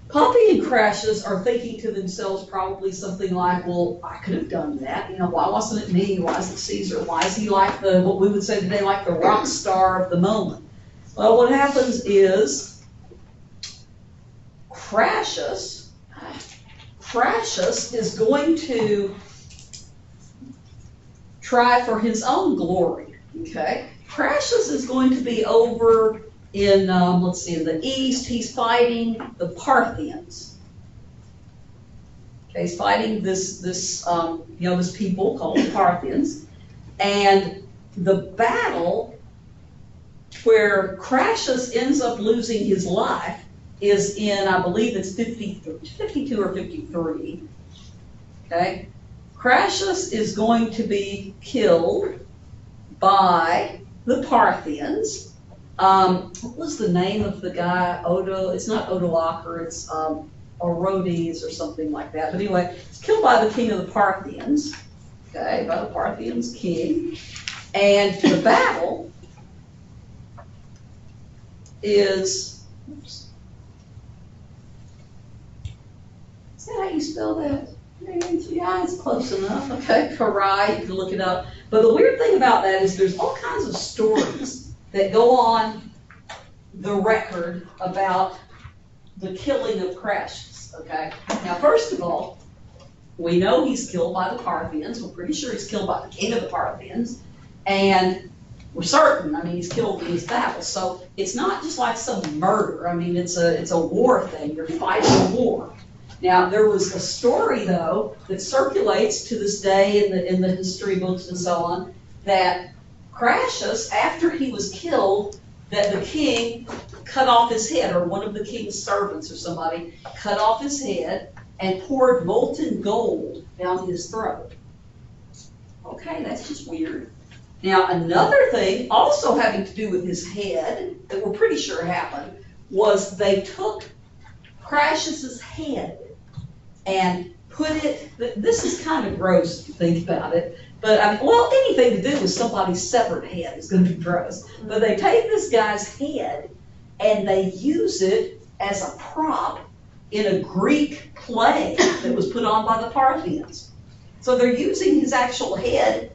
Pompey and Crassus are thinking to themselves probably something like, well, I could have done that. You know, why wasn't it me? Why is it Caesar? Why is he like what we would say today, like the rock star of the moment? Well, what happens is Crassus is going to try for his own glory, okay? Crassus is going to be over in, let's see, in the east. He's fighting the Parthians. Okay, he's fighting this people called the Parthians. And the battle where Crassus ends up losing his life is in, I believe it's 52 or 53. Okay? Crassus is going to be killed by the Parthians. What was the name of the guy? It's not Odoacer, it's Orodes or something like that. But anyway, he's killed by the king of the Parthians. Okay, by the Parthians king. And the battle is, oops. Is that how you spell that? Yeah, it's close enough. Okay, Karai, you can look it up. But the weird thing about that is there's all kinds of stories that go on the record about the killing of Crassus, okay? Now, first of all, we know he's killed by the Parthians. We're pretty sure he's killed by the king of the Parthians. And we're certain, I mean, he's killed in these battles. So it's not just like some murder. I mean, it's a war thing. You're fighting a war. Now, there was a story, though, that circulates to this day in the history books and so on, that Crassus, after he was killed, that the king cut off his head, or one of the king's servants or somebody cut off his head and poured molten gold down his throat. Okay, that's just weird. Now, another thing, also having to do with his head, that we're pretty sure happened, was they took Crassus's head and put it, this is kind of gross if you think about it, but I mean, well, anything to do with somebody's severed head is going to be gross. But they take this guy's head and they use it as a prop in a Greek play that was put on by the Parthians. So they're using his actual head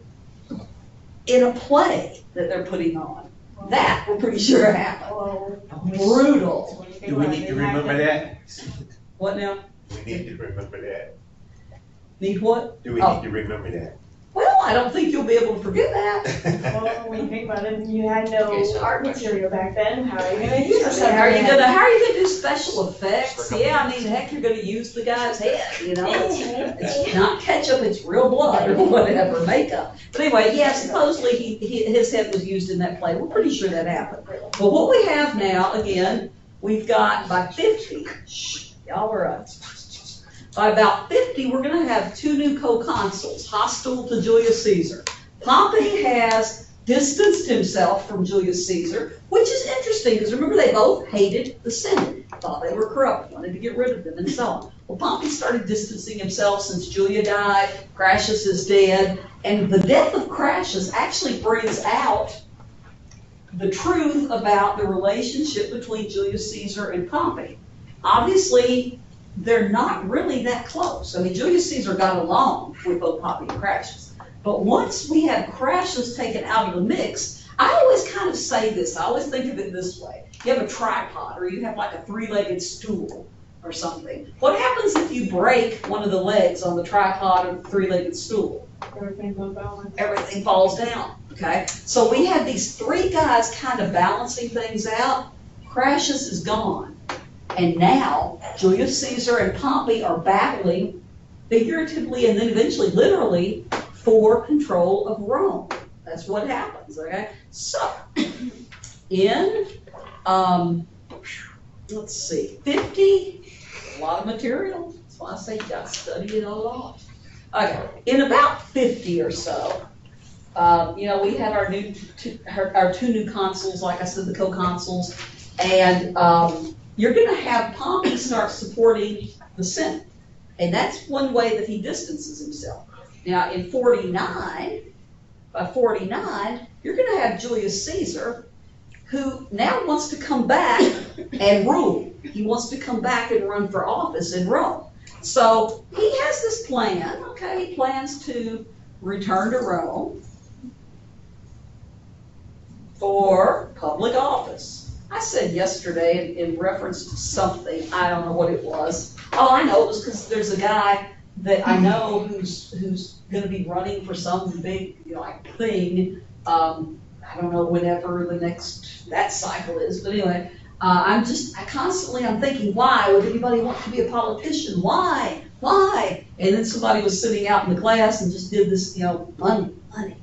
in a play that they're putting on. That we're pretty sure happened. Brutal. Do we need to remember that? What now? We need to remember that. Need what? Do we need to remember that? Well, I don't think you'll be able to forget that. Well, when you think about it, you had no Okay, so art question. material back then, how are you gonna use it? How are you gonna do special effects? Yeah, I mean, heck, you're gonna use the guy's head, you know? It's not ketchup, it's real blood or whatever, makeup. But anyway, yeah, supposedly his head was used in that play. We're pretty sure that happened. But what we have now, again, we've got by 50, y'all were up. By about 50, we're going to have two new co-consuls, hostile to Julius Caesar. Pompey has distanced himself from Julius Caesar, which is interesting, because remember, they both hated the Senate, thought they were corrupt, wanted to get rid of them, and so on. Well, Pompey started distancing himself since Julia died, Crassus is dead, and the death of Crassus actually brings out the truth about the relationship between Julius Caesar and Pompey. Obviously, they're not really that close. I mean, Julius Caesar got along with both Pompey and Crassus. But once we have Crassus taken out of the mix, I always kind of say this, I always think of it this way. You have a tripod, or you have like a three-legged stool or something. What happens if you break one of the legs on the tripod or the three-legged stool? Everything goes down. Everything falls down, okay? So we have these three guys kind of balancing things out. Crassus is gone. And now, Julius Caesar and Pompey are battling, figuratively and then eventually literally, for control of Rome. That's what happens, okay? So, in, let's see, 50, a lot of material. That's why I say you got to study it a lot. Okay, in about 50 or so, we had our two new consuls, like I said, the co-consuls, and you're going to have Pompey start supporting the Senate. And that's one way that he distances himself. Now, in 49, by 49, you're going to have Julius Caesar, who now wants to come back and rule. He wants to come back and run for office in Rome. So he has this plan, okay, he plans to return to Rome for public office. I said yesterday in reference to something, I don't know what it was. Oh, I know, it was because there's a guy that I know who's gonna be running for some big, like, thing. I don't know whenever the next, that cycle is, but anyway, I'm thinking, why would anybody want to be a politician? Why? And then somebody was sitting out in the class and just did this, money. And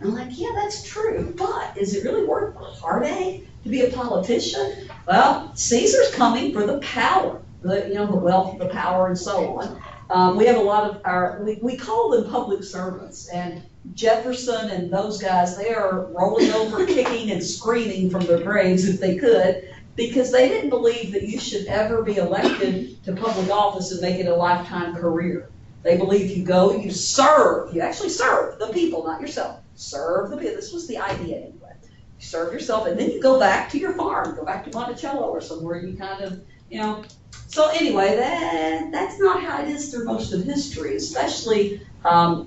I'm like, yeah, that's true, but is it really worth the heartache to be a politician? Well, Caesar's coming for the power, the wealth, the power, and so on. We have a lot of we call them public servants, and Jefferson and those guys, they are rolling over, kicking and screaming from their graves if they could, because they didn't believe that you should ever be elected to public office and make it a lifetime career. They believe you go, you serve, you actually serve the people, not yourself. Serve the people. This was the idea anyway. You serve yourself, and then you go back to your farm, go back to Monticello or somewhere you kind of, So anyway, that's not how it is through most of history, especially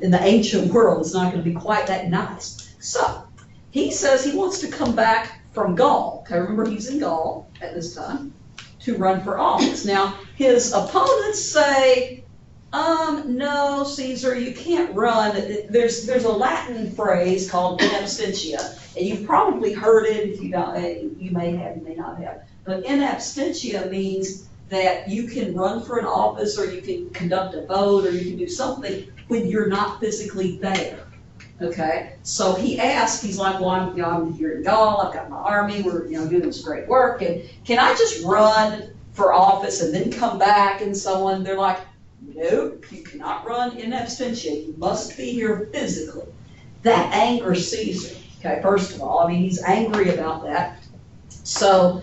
in the ancient world. It's not going to be quite that nice. So he says he wants to come back from Gaul. Okay, remember he's in Gaul at this time to run for office. Now his opponents say, no, Caesar, you can't run. There's a Latin phrase called in absentia, and you've probably heard it. If you don't, you may have, you may not have. But in absentia means that you can run for an office, or you can conduct a vote, or you can do something when you're not physically there. Okay, so he asked, he's like, well, I'm here in Gaul, I've got my army, we're doing this great work, and can I just run for office and then come back and so on? They're like, nope, you cannot run in absentia, you must be here physically. That angers Caesar, okay, first of all, he's angry about that. So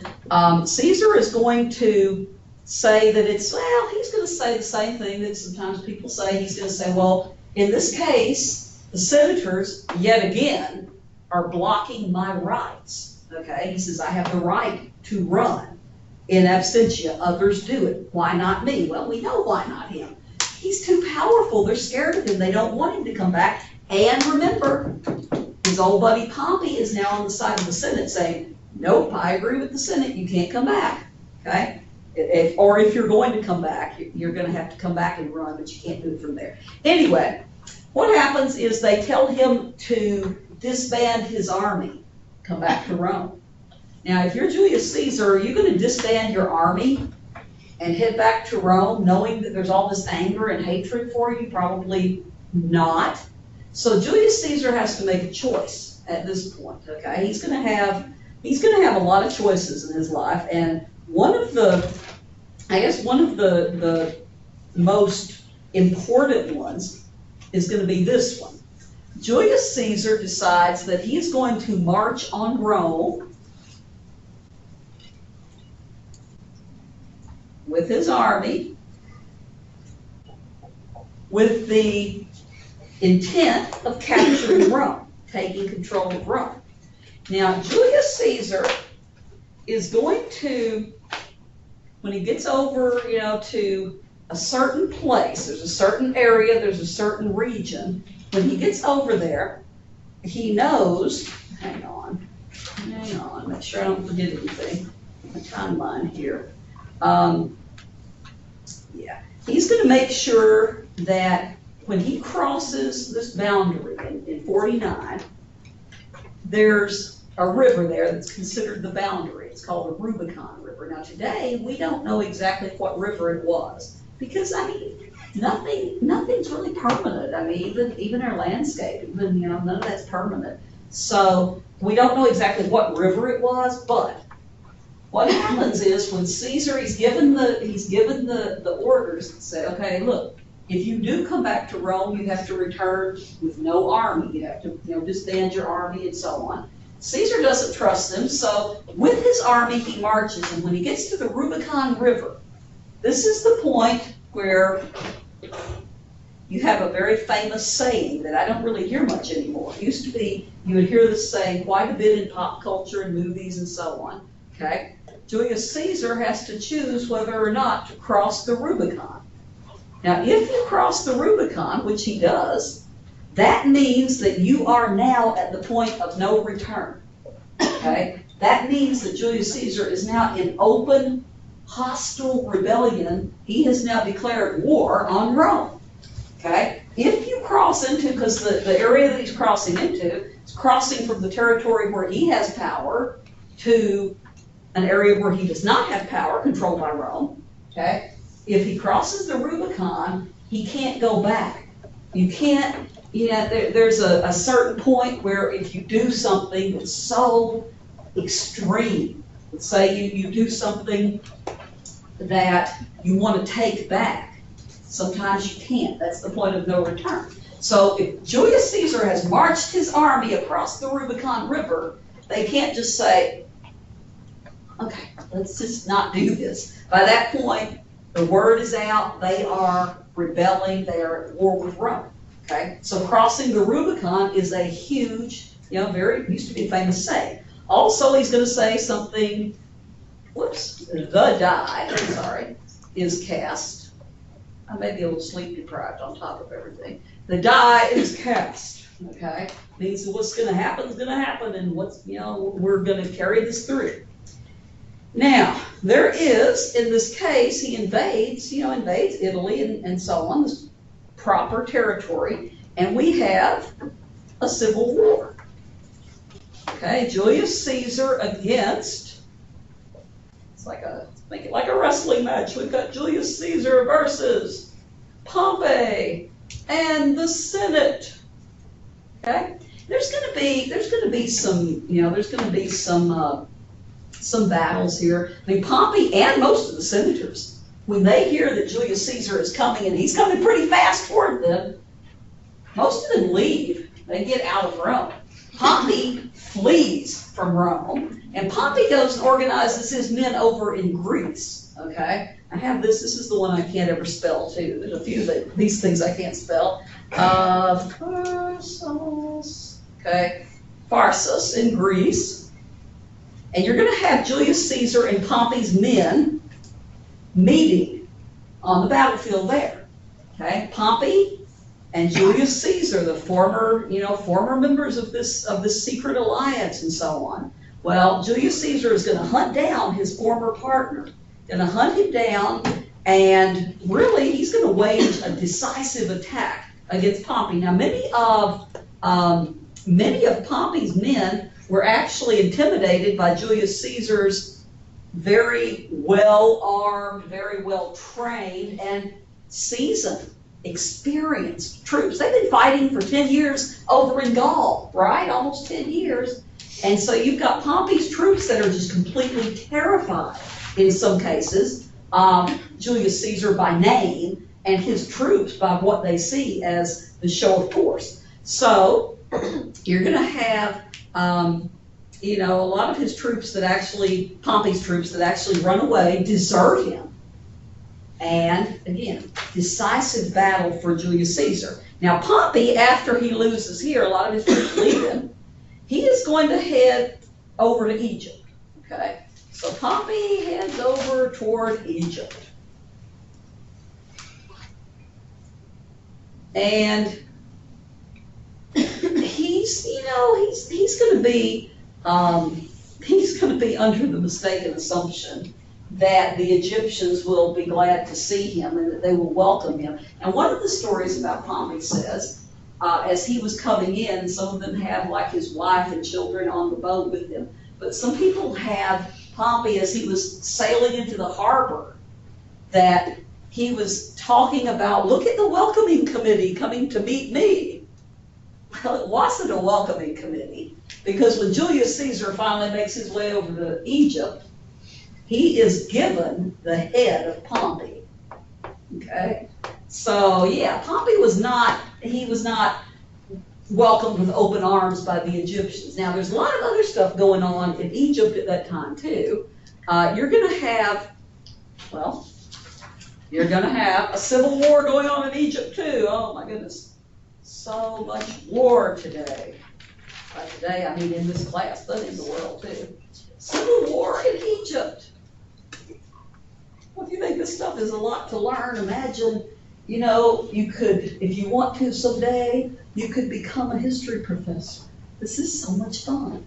Caesar is going to say that he's going to say the same thing that sometimes people say. He's going to say, well, in this case, the senators, yet again, are blocking my rights, okay? He says, I have the right to run in absentia. Others do it. Why not me? Well, we know why not him. He's too powerful. They're scared of him. They don't want him to come back. And remember, his old buddy Pompey is now on the side of the Senate saying, nope, I agree with the Senate. You can't come back, okay? Or if you're going to come back, you're going to have to come back and run, but you can't do it from there. Anyway, what happens is they tell him to disband his army, come back to Rome. Now, if you're Julius Caesar, are you going to disband your army and head back to Rome knowing that there's all this anger and hatred for you? Probably not. So Julius Caesar has to make a choice at this point, okay? He's going to have a lot of choices in his life, and one of the most important ones is going to be this one. Julius Caesar decides that he is going to march on Rome with his army with the intent of capturing Rome, taking control of Rome. Now, Julius Caesar is going to, when he gets over, to a certain place, there's a certain area, there's a certain region, when he gets over there, he knows, hang on, make sure I don't forget anything, my timeline here. He's going to make sure that when he crosses this boundary in 49, there's a river there that's considered the boundary. It's called the Rubicon River. Now today, we don't know exactly what river it was, because nothing's really permanent. Even our landscape, none of that's permanent. So we don't know exactly what river it was, but what happens is when Caesar, he's given the orders to say, okay, look, if you do come back to Rome, you have to return with no army. You have to, disband your army and so on. Caesar doesn't trust them, so with his army he marches, and when he gets to the Rubicon River, this is the point where you have a very famous saying that I don't really hear much anymore. It used to be, you would hear this saying quite a bit in pop culture and movies and so on, okay? Julius Caesar has to choose whether or not to cross the Rubicon. Now, if you cross the Rubicon, which he does, that means that you are now at the point of no return, okay? That means that Julius Caesar is now in open, hostile rebellion. He has now declared war on Rome, okay? If you cross into, because the area that he's crossing into is crossing from the territory where he has power to an area where he does not have power, controlled by Rome, okay? If he crosses the Rubicon, he can't go back. You can't, there's a certain point where if you do something that's so extreme, let's say you do something that you want to take back, sometimes you can't. That's the point of no return. So if Julius Caesar has marched his army across the Rubicon River, they can't just say, okay, let's just not do this. By that point, the word is out, they are rebelling, they are at war with Rome, okay? So crossing the Rubicon is a huge, used to be a famous saying. Also, he's going to say something, the die, is cast. I may be a little sleep deprived on top of everything. The die is cast, okay? Means what's going to happen is going to happen, and we're going to carry this through. Now, there is, in this case, he invades Italy and so on, this proper territory, and we have a civil war. Okay, Julius Caesar against, make it like a wrestling match. We've got Julius Caesar versus Pompey and the Senate. Okay, there's going to be some battles here. I mean, Pompey and most of the senators, when they hear that Julius Caesar is coming, and he's coming pretty fast toward them, most of them leave. They get out of Rome. Pompey flees from Rome, and Pompey goes and organizes his men over in Greece, okay? I have this is the one I can't ever spell, too. There's a few of these things I can't spell. Pharsos, okay? Pharsos in Greece. And you're going to have Julius Caesar and Pompey's men meeting on the battlefield there, okay? Pompey and Julius Caesar, the former members of this secret alliance and so on. Well, Julius Caesar is going to hunt down his former partner, going to hunt him down, and really he's going to wage a decisive attack against Pompey. Now, many of Pompey's men were actually intimidated by Julius Caesar's very well-armed, very well-trained, and seasoned, experienced troops. They've been fighting for 10 years over in Gaul, right? Almost 10 years. And so you've got Pompey's troops that are just completely terrified in some cases. Julius Caesar by name, and his troops by what they see as the show of force. So you're going to have a lot of his troops Pompey's troops that actually run away, desert him. And again, decisive battle for Julius Caesar. Now Pompey, after he loses here, a lot of his troops leave him, he is going to head over to Egypt, okay? So Pompey heads over toward Egypt. And he's going to be under the mistaken assumption that the Egyptians will be glad to see him and that they will welcome him. And one of the stories about Pompey says, as he was coming in, some of them had like his wife and children on the boat with him. But some people had Pompey, as he was sailing into the harbor, that he was talking about, look at the welcoming committee coming to meet me. Well, it wasn't a welcoming committee, because when Julius Caesar finally makes his way over to Egypt, he is given the head of Pompey, okay? So yeah, Pompey was not welcomed with open arms by the Egyptians. Now there's a lot of other stuff going on in Egypt at that time too. You're gonna have, You're gonna have a civil war going on in Egypt too. Oh my goodness. So much war today. By today, I mean in this class, but in the world too. Civil war in Egypt. Well, if you think this stuff is a lot to learn, imagine, you could, if you want to someday, you could become a history professor. This is so much fun.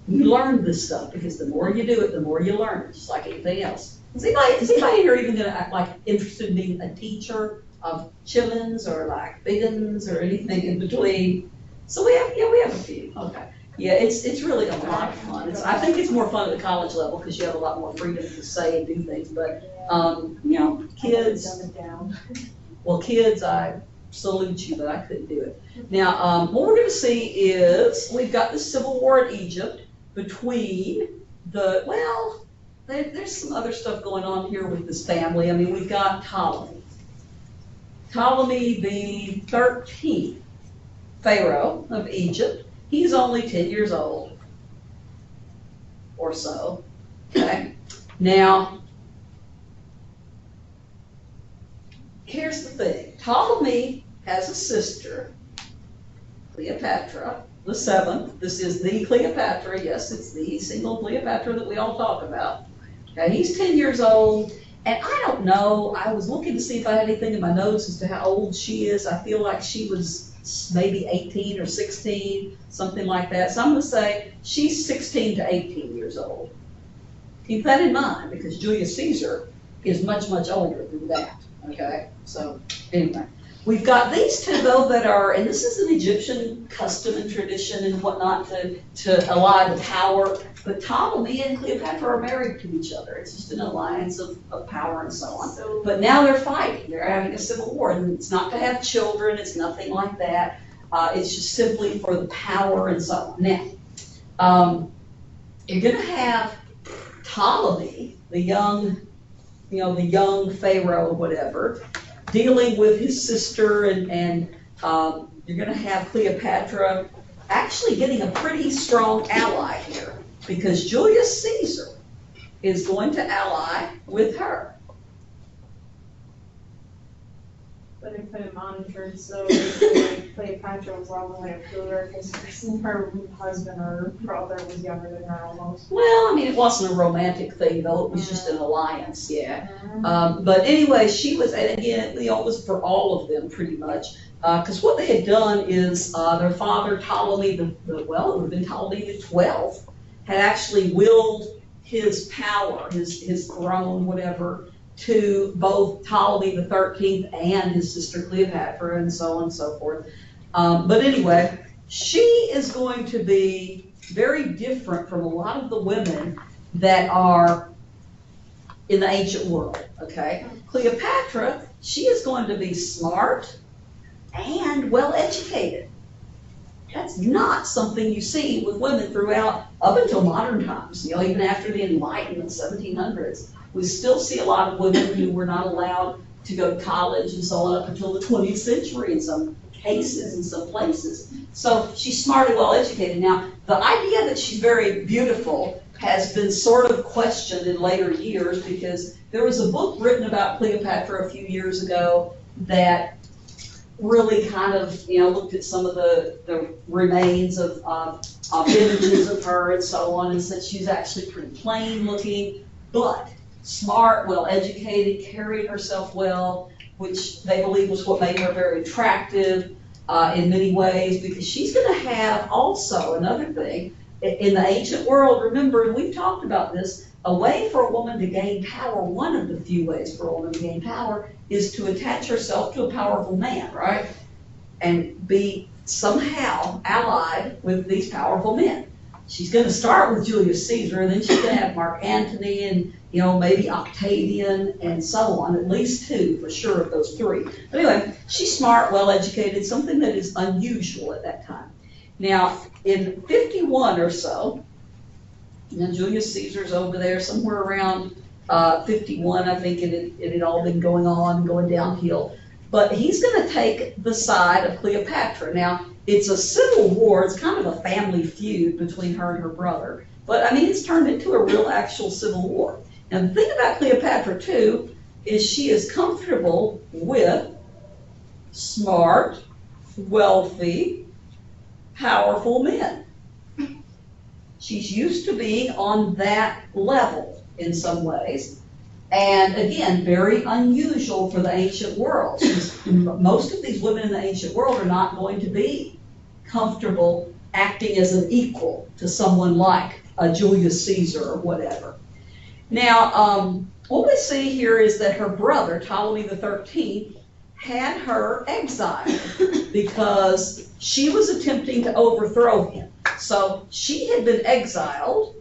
You learn this stuff because the more you do it, the more you learn, just like anything else. Is anybody here even gonna act like interested in being a teacher of children's or like biggins or anything in between? So we have a few. Okay. Yeah, it's really a lot of fun. I think it's more fun at the college level because you have a lot more freedom to say and do things. But kids. Dumb it down. Well, kids, I salute you, but I couldn't do it. Now, what we're going to see is we've got the civil war in Egypt between there's some other stuff going on here with this family. I mean, we've got Ptolemy. Ptolemy the 13th Pharaoh of Egypt. He's only 10 years old or so. Okay. Now, here's the thing. Ptolemy has a sister, Cleopatra, the 7th. This is the Cleopatra. Yes, it's the single Cleopatra that we all talk about. Okay, he's 10 years old, and I don't know. I was looking to see if I had anything in my notes as to how old she is. I feel like she was maybe 18 or 16, something like that. So I'm going to say she's 16 to 18 years old. Keep that in mind because Julius Caesar is much, much older than that. Okay, so anyway. We've got these two, though, that are, and this is an Egyptian custom and tradition and whatnot to ally the power, but Ptolemy and Cleopatra are married to each other. It's just an alliance of power and so on. But now they're fighting. They're having a civil war, and it's not to have children. It's nothing like that. It's just simply for the power and so on. Now, you're going to have Ptolemy, the young Pharaoh, whatever, dealing with his sister, and you're going to have Cleopatra actually getting a pretty strong ally here because Julius Caesar is going to ally with her. But they put it monitored so Cleopatra was all the way up to her because her husband or brother was younger than her almost. Well, I mean, it wasn't a romantic thing, though. It was just an alliance, yeah. But anyway, she was, and again, it was for all of them pretty much. Because what they had done is their father, Ptolemy, it would have been Ptolemy the 12th, had actually willed his power, his throne, whatever, to both Ptolemy the 13th and his sister Cleopatra, and so on and so forth. But anyway, she is going to be very different from a lot of the women that are in the ancient world, okay? Cleopatra, she is going to be smart and well-educated. That's not something you see with women throughout, up until modern times, even after the Enlightenment, 1700s. We still see a lot of women who were not allowed to go to college and so on up until the 20th century in some cases, in some places. So she's smart and well educated. Now, the idea that she's very beautiful has been sort of questioned in later years because there was a book written about Cleopatra a few years ago that really kind of, looked at some of the remains of images of her and so on and said she's actually pretty plain looking, but smart, well-educated, carried herself well, which they believe was what made her very attractive in many ways, because she's going to have also another thing. In the ancient world, remember, and we've talked about this, a way for a woman to gain power, one of the few ways for a woman to gain power, is to attach herself to a powerful man, right? And be somehow allied with these powerful men. She's going to start with Julius Caesar, and then she's going to have Mark Antony and, maybe Octavian and so on, at least 2 for sure of those 3. But anyway, she's smart, well-educated, something that is unusual at that time. Now, in 51 or so, Julius Caesar's over there somewhere around 51, I think it had all been going on, going downhill. But he's going to take the side of Cleopatra. Now, it's a civil war. It's kind of a family feud between her and her brother. But, I mean, it's turned into a real actual civil war. Now, the thing about Cleopatra, too, is she is comfortable with smart, wealthy, powerful men. She's used to being on that level in some ways. And again, very unusual for the ancient world. Most of these women in the ancient world are not going to be comfortable acting as an equal to someone like a Julius Caesar or whatever. Now, what we see here is that her brother, Ptolemy XIII, had her exiled because she was attempting to overthrow him. So she had been exiled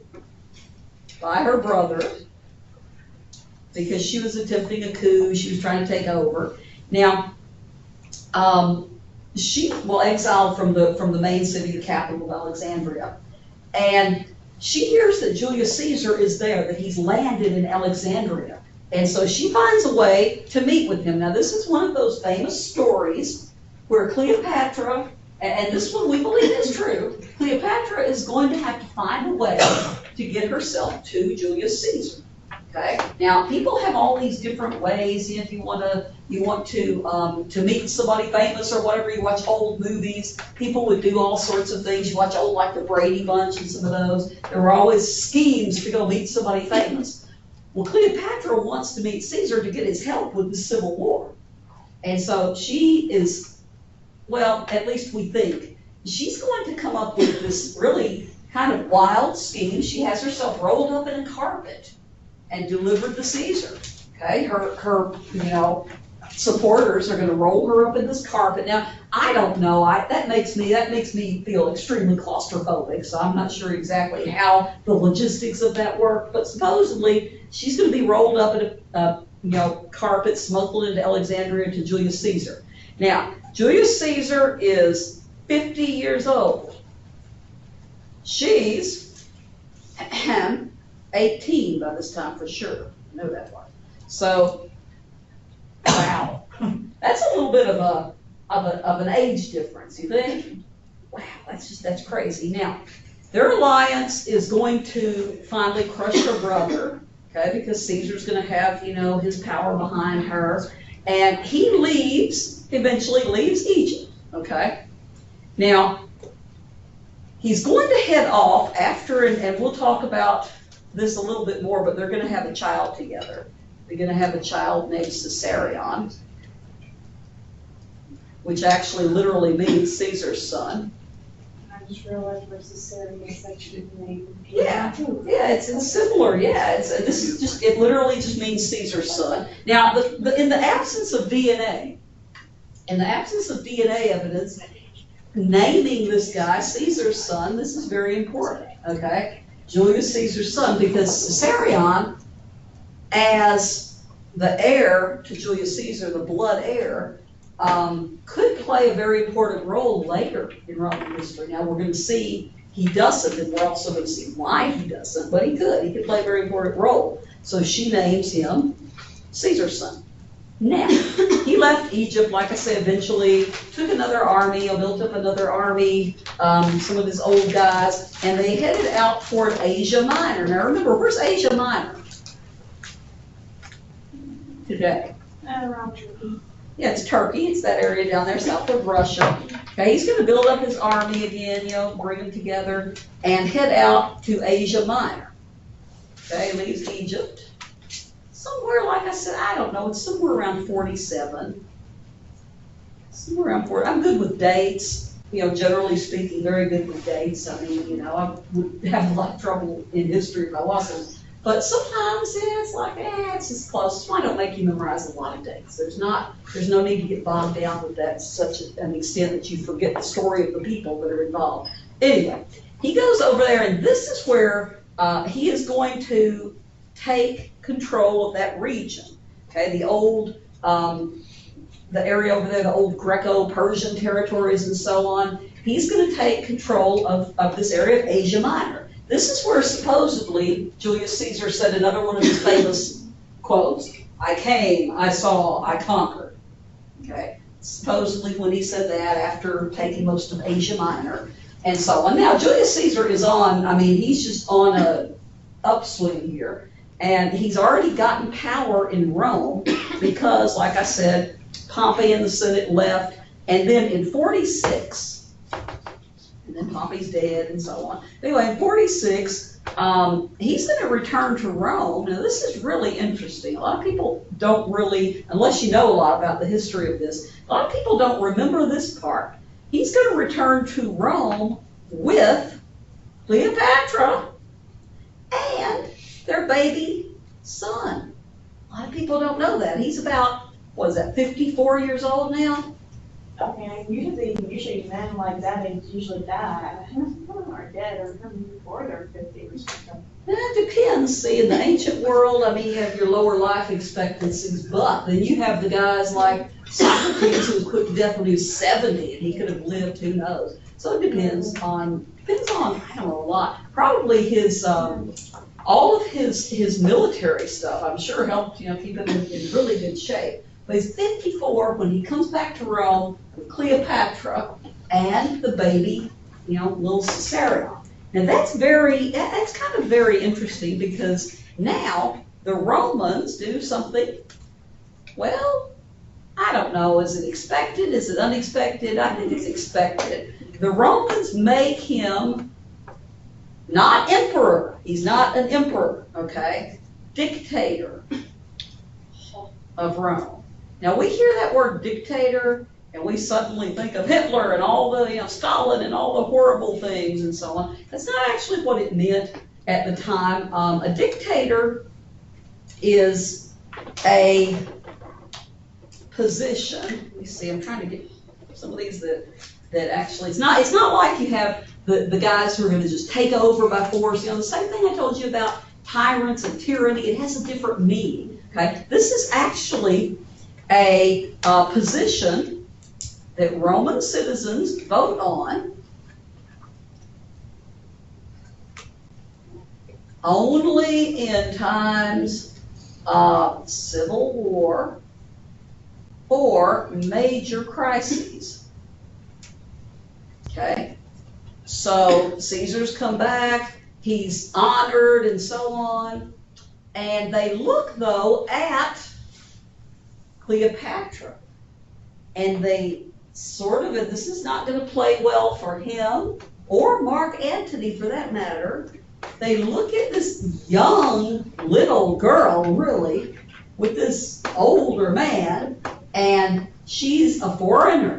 by her brother because she was attempting a coup, she was trying to take over. Now, exiled from the main city, the capital of Alexandria. And she hears that Julius Caesar is there, that he's landed in Alexandria. And so she finds a way to meet with him. Now, this is one of those famous stories where Cleopatra, and this one we believe is true, Cleopatra is going to have to find a way to get herself to Julius Caesar. Okay? Now, people have all these different ways. If you want to meet somebody famous or whatever, you watch old movies. People would do all sorts of things. You watch old, like the Brady Bunch and some of those. There were always schemes to go meet somebody famous. Well, Cleopatra wants to meet Caesar to get his help with the Civil War. And so she is, well, at least we think, she's going to come up with this really kind of wild scheme. She has herself rolled up in a carpet and delivered to Caesar. Okay, her supporters are going to roll her up in this carpet. Now, I don't know. That makes me feel extremely claustrophobic. So I'm not sure exactly how the logistics of that work. But supposedly she's going to be rolled up in a carpet, smuggled into Alexandria to Julius Caesar. Now, Julius Caesar is 50 years old. She's 18 by this time for sure. I know that one. So, wow, that's a little bit of an age difference, you think? Wow, that's crazy. Now, their alliance is going to finally crush her brother, okay, because Caesar's going to have, his power behind her, and he eventually leaves Egypt, okay? Now, he's going to head off after, and we'll talk about this a little bit more, but they're going to have a child together. They're going to have a child named Caesarion, which actually literally means Caesar's son. I just realized where Caesarion is actually named. Yeah, it's similar. Yeah, it literally just means Caesar's son. Now, in the absence of DNA evidence, naming this guy Caesar's son, this is very important. Okay. Julius Caesar's son, because Caesarion, as the heir to Julius Caesar, the blood heir, could play a very important role later in Roman history. Now we're going to see he doesn't, and we're also going to see why he doesn't, but he could play a very important role. So she names him Caesar's son. Now, he left Egypt, like I said, eventually, took another army, built up another army, some of his old guys, and they headed out toward Asia Minor. Now remember, where's Asia Minor today? Around Turkey. Yeah, it's Turkey. It's that area down there south of Russia. Okay, he's going to build up his army again, bring them together, and head out to Asia Minor. Okay, leaves Egypt. Somewhere, like I said, I don't know, it's somewhere around 47. Somewhere around 40. I'm good with dates, generally speaking, very good with dates. I mean, I would have a lot of trouble in history if I wasn't. But sometimes it's like, it's just close. Why don't make you memorize a lot of dates? There's no need to get bogged down with that to such an extent that you forget the story of the people that are involved. Anyway, he goes over there, and this is where he is going to take control of that region. Okay, the area over there, the old Greco-Persian territories and so on. He's going to take control of this area of Asia Minor. This is where supposedly Julius Caesar said another one of his famous quotes, "I came, I saw, I conquered." Okay, supposedly when he said that after taking most of Asia Minor and so on. Now, Julius Caesar is he's just on a upswing here. And he's already gotten power in Rome because, like I said, Pompey and the Senate left. And then in 46, and then Pompey's dead and so on. Anyway, in 46, he's going to return to Rome. Now, this is really interesting. A lot of people don't really, unless you know a lot about the history of this, a lot of people don't remember this part. He's going to return to Rome with Cleopatra and their baby son. A lot of people don't know that. He's about, what is that, 54 years old now? Okay, usually men like that age usually die, or dead, or come before they're 50 or something. It depends. See, in the ancient world, I mean, you have your lower life expectancies, but then you have the guys like Socrates who was put to death when he was 70, and he could have lived, who knows. So it depends on, I don't know, a lot. Probably his, all of his military stuff, I'm sure helped, keep him in really good shape. But he's 54 when he comes back to Rome with Cleopatra and the baby, little Caesarea. Now that's kind of very interesting because now the Romans do something, well, I don't know, is it expected? Is it unexpected? I think it's expected. The Romans make him not emperor. He's not an emperor, okay? Dictator of Rome. Now we hear that word dictator and we suddenly think of Hitler and all the, Stalin and all the horrible things and so on. That's not actually what it meant at the time. A dictator is a position. Let me see, I'm trying to get some of these that actually, it's not like you have the guys who are going to just take over by force. The same thing I told you about tyrants and tyranny, it has a different meaning, okay? This is actually a position that Roman citizens vote on only in times of civil war or major crises. Okay? So Caesar's come back, he's honored and so on, and they look though at Cleopatra. And they sort of, and this is not going to play well for him or Mark Antony for that matter, they look at this young little girl, really, with this older man, and she's a foreigner.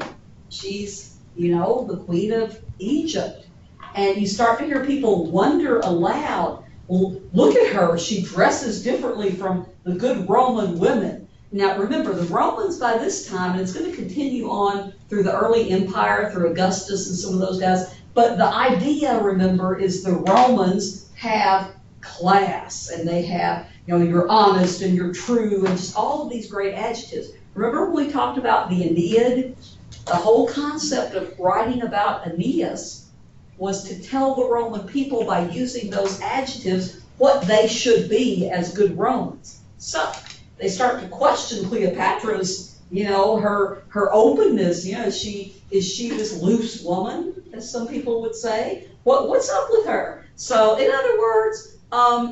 She's, the queen of Egypt. And you start to hear people wonder aloud, well, look at her, she dresses differently from the good Roman women. Now remember, the Romans by this time, and it's going to continue on through the early empire, through Augustus and some of those guys, but the idea, remember, is the Romans have class, and they have, you're honest and you're true, and just all of these great adjectives. Remember when we talked about the Aeneid? The whole concept of writing about Aeneas was to tell the Roman people by using those adjectives what they should be as good Romans. So they start to question Cleopatra's, her openness. Is she this loose woman, as some people would say? What's up with her? So, in other words,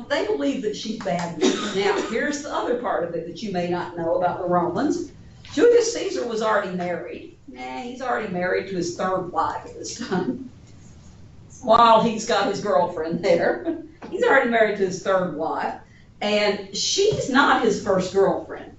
they believe that she's bad. Now, here's the other part of it that you may not know about the Romans. Julius Caesar was already married. He's already married to his third wife at this time. While he's got his girlfriend there, he's already married to his third wife. And she's not his first girlfriend.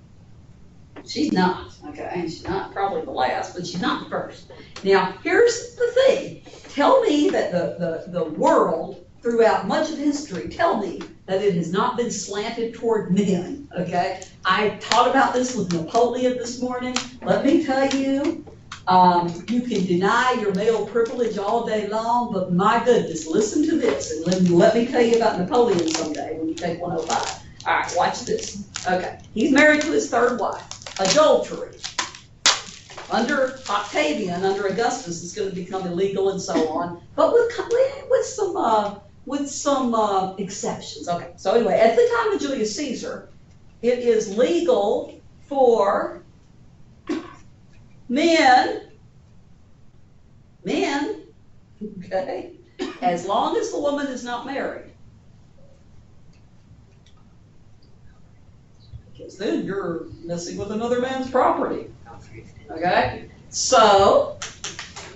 She's not, okay? And she's not probably the last, but she's not the first. Now, here's the thing. Tell me that the world, throughout much of history, tell me that it has not been slanted toward men, okay? I taught about this with Napoleon this morning. Let me tell you, you can deny your male privilege all day long, but my goodness, listen to this, and let me tell you about Napoleon someday when you take 105. All right, watch this. Okay, he's married to his third wife. Adultery. Under Octavian, under Augustus, it's going to become illegal and so on, but with some exceptions. Okay, so anyway, at the time of Julius Caesar, it is legal for men, okay, as long as the woman is not married. because then you're messing with another man's property. Okay? So,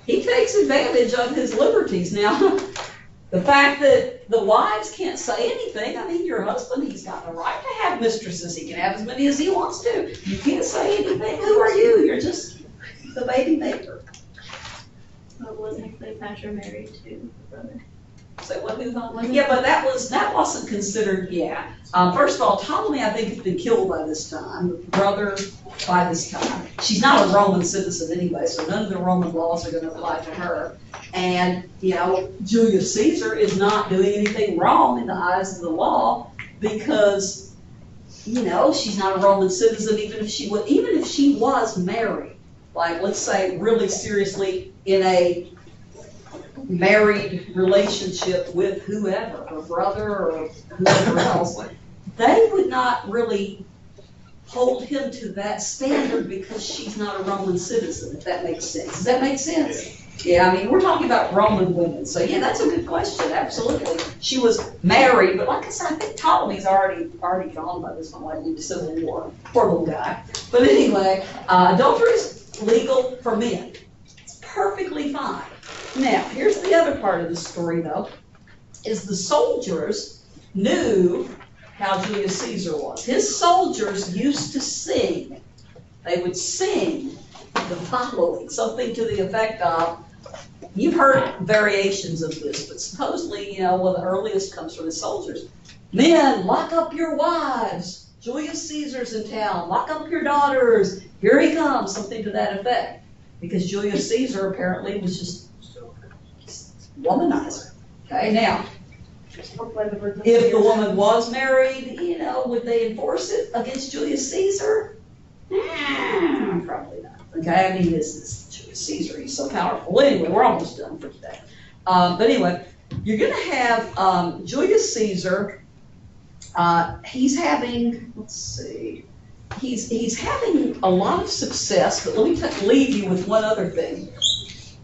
he takes advantage of his liberties. Now, the fact that the wives can't say anything, I mean, your husband, he's got the right to have mistresses. He can have as many as he wants to. You can't say anything. Who are you? You're just the baby maker. But wasn't Cleopatra married to the brother? So what who's on? Yeah, but that wasn't considered, yeah. First of all, Ptolemy, I think, has been killed by this time, the brother by this time. She's not a Roman citizen anyway, so none of the Roman laws are gonna apply to her. And, you know, Julius Caesar is not doing anything wrong in the eyes of the law because, you know, she's not a Roman citizen, even if she was married. Like, let's say, really seriously in a married relationship with whoever, her brother or whoever else, they would not really hold him to that standard because she's not a Roman citizen, if that makes sense. Does that make sense? Yeah, I mean, we're talking about Roman women, so yeah, that's a good question, absolutely. She was married, but like I said, I think Ptolemy's already gone by this time, like in the Civil War. Poor little guy. But anyway, adultery is legal for men. It's perfectly fine. Now, here's the other part of the story, though, is the soldiers knew how Julius Caesar was. His soldiers used to sing. They would sing the following, something to the effect of, you've heard variations of this, but supposedly, you know, one of the earliest comes from the soldiers. Men, lock up your wives. Julius Caesar's in town. Lock up your daughters. Here he comes, something to that effect. Because Julius Caesar apparently was just womanizer. Okay, now, if the woman was married, you know, would they enforce it against Julius Caesar? Probably not. Okay, I mean, this is Julius Caesar, he's so powerful. Anyway, we're almost done for today. But anyway, you're going to have Julius Caesar, he's having, let's see, he's having a lot of success, but let me leave you with one other thing.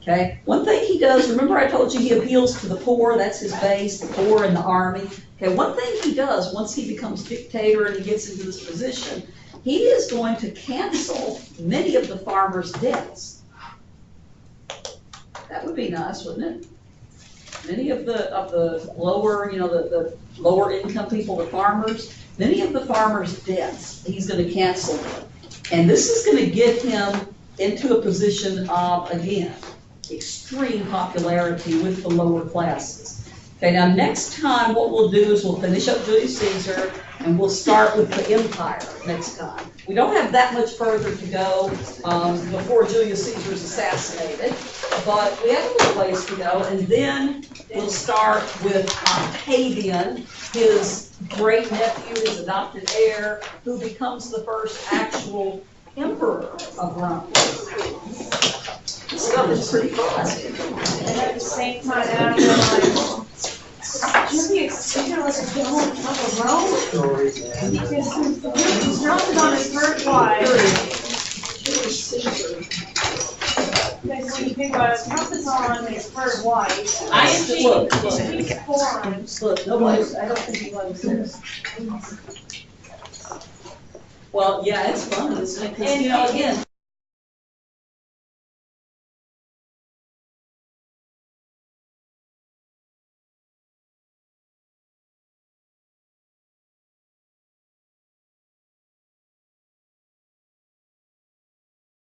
Okay, one thing he does, remember I told you he appeals to the poor, that's his base, the poor and the army. Okay, one thing he does once he becomes dictator and he gets into this position, he is going to cancel many of the farmers' debts. That would be nice, wouldn't it? Many of the lower, you know, the lower income people, the farmers, many of the farmers' debts, he's going to cancel them. And this is going to get him into a position of, again, extreme popularity with the lower classes. Okay, now next time what we'll do is we'll finish up Julius Caesar and we'll start with the empire next time. We don't have that much further to go before Julius Caesar is assassinated, but we have a little ways to go, and then we'll start with Octavian, his great nephew, his adopted heir, who becomes the first actual emperor of Rome. This stuff is pretty fun. And at the same time, I realized Julius Caesar was a devil of Rome. Because he's mounted on his third wife. Julius Caesar. Because when you think about it, mounted on his third wife. Look. He's foreign. Look, nobody, I don't think he likes this. Well, yeah, it's fun, isn't it? 'Cause, you know, again,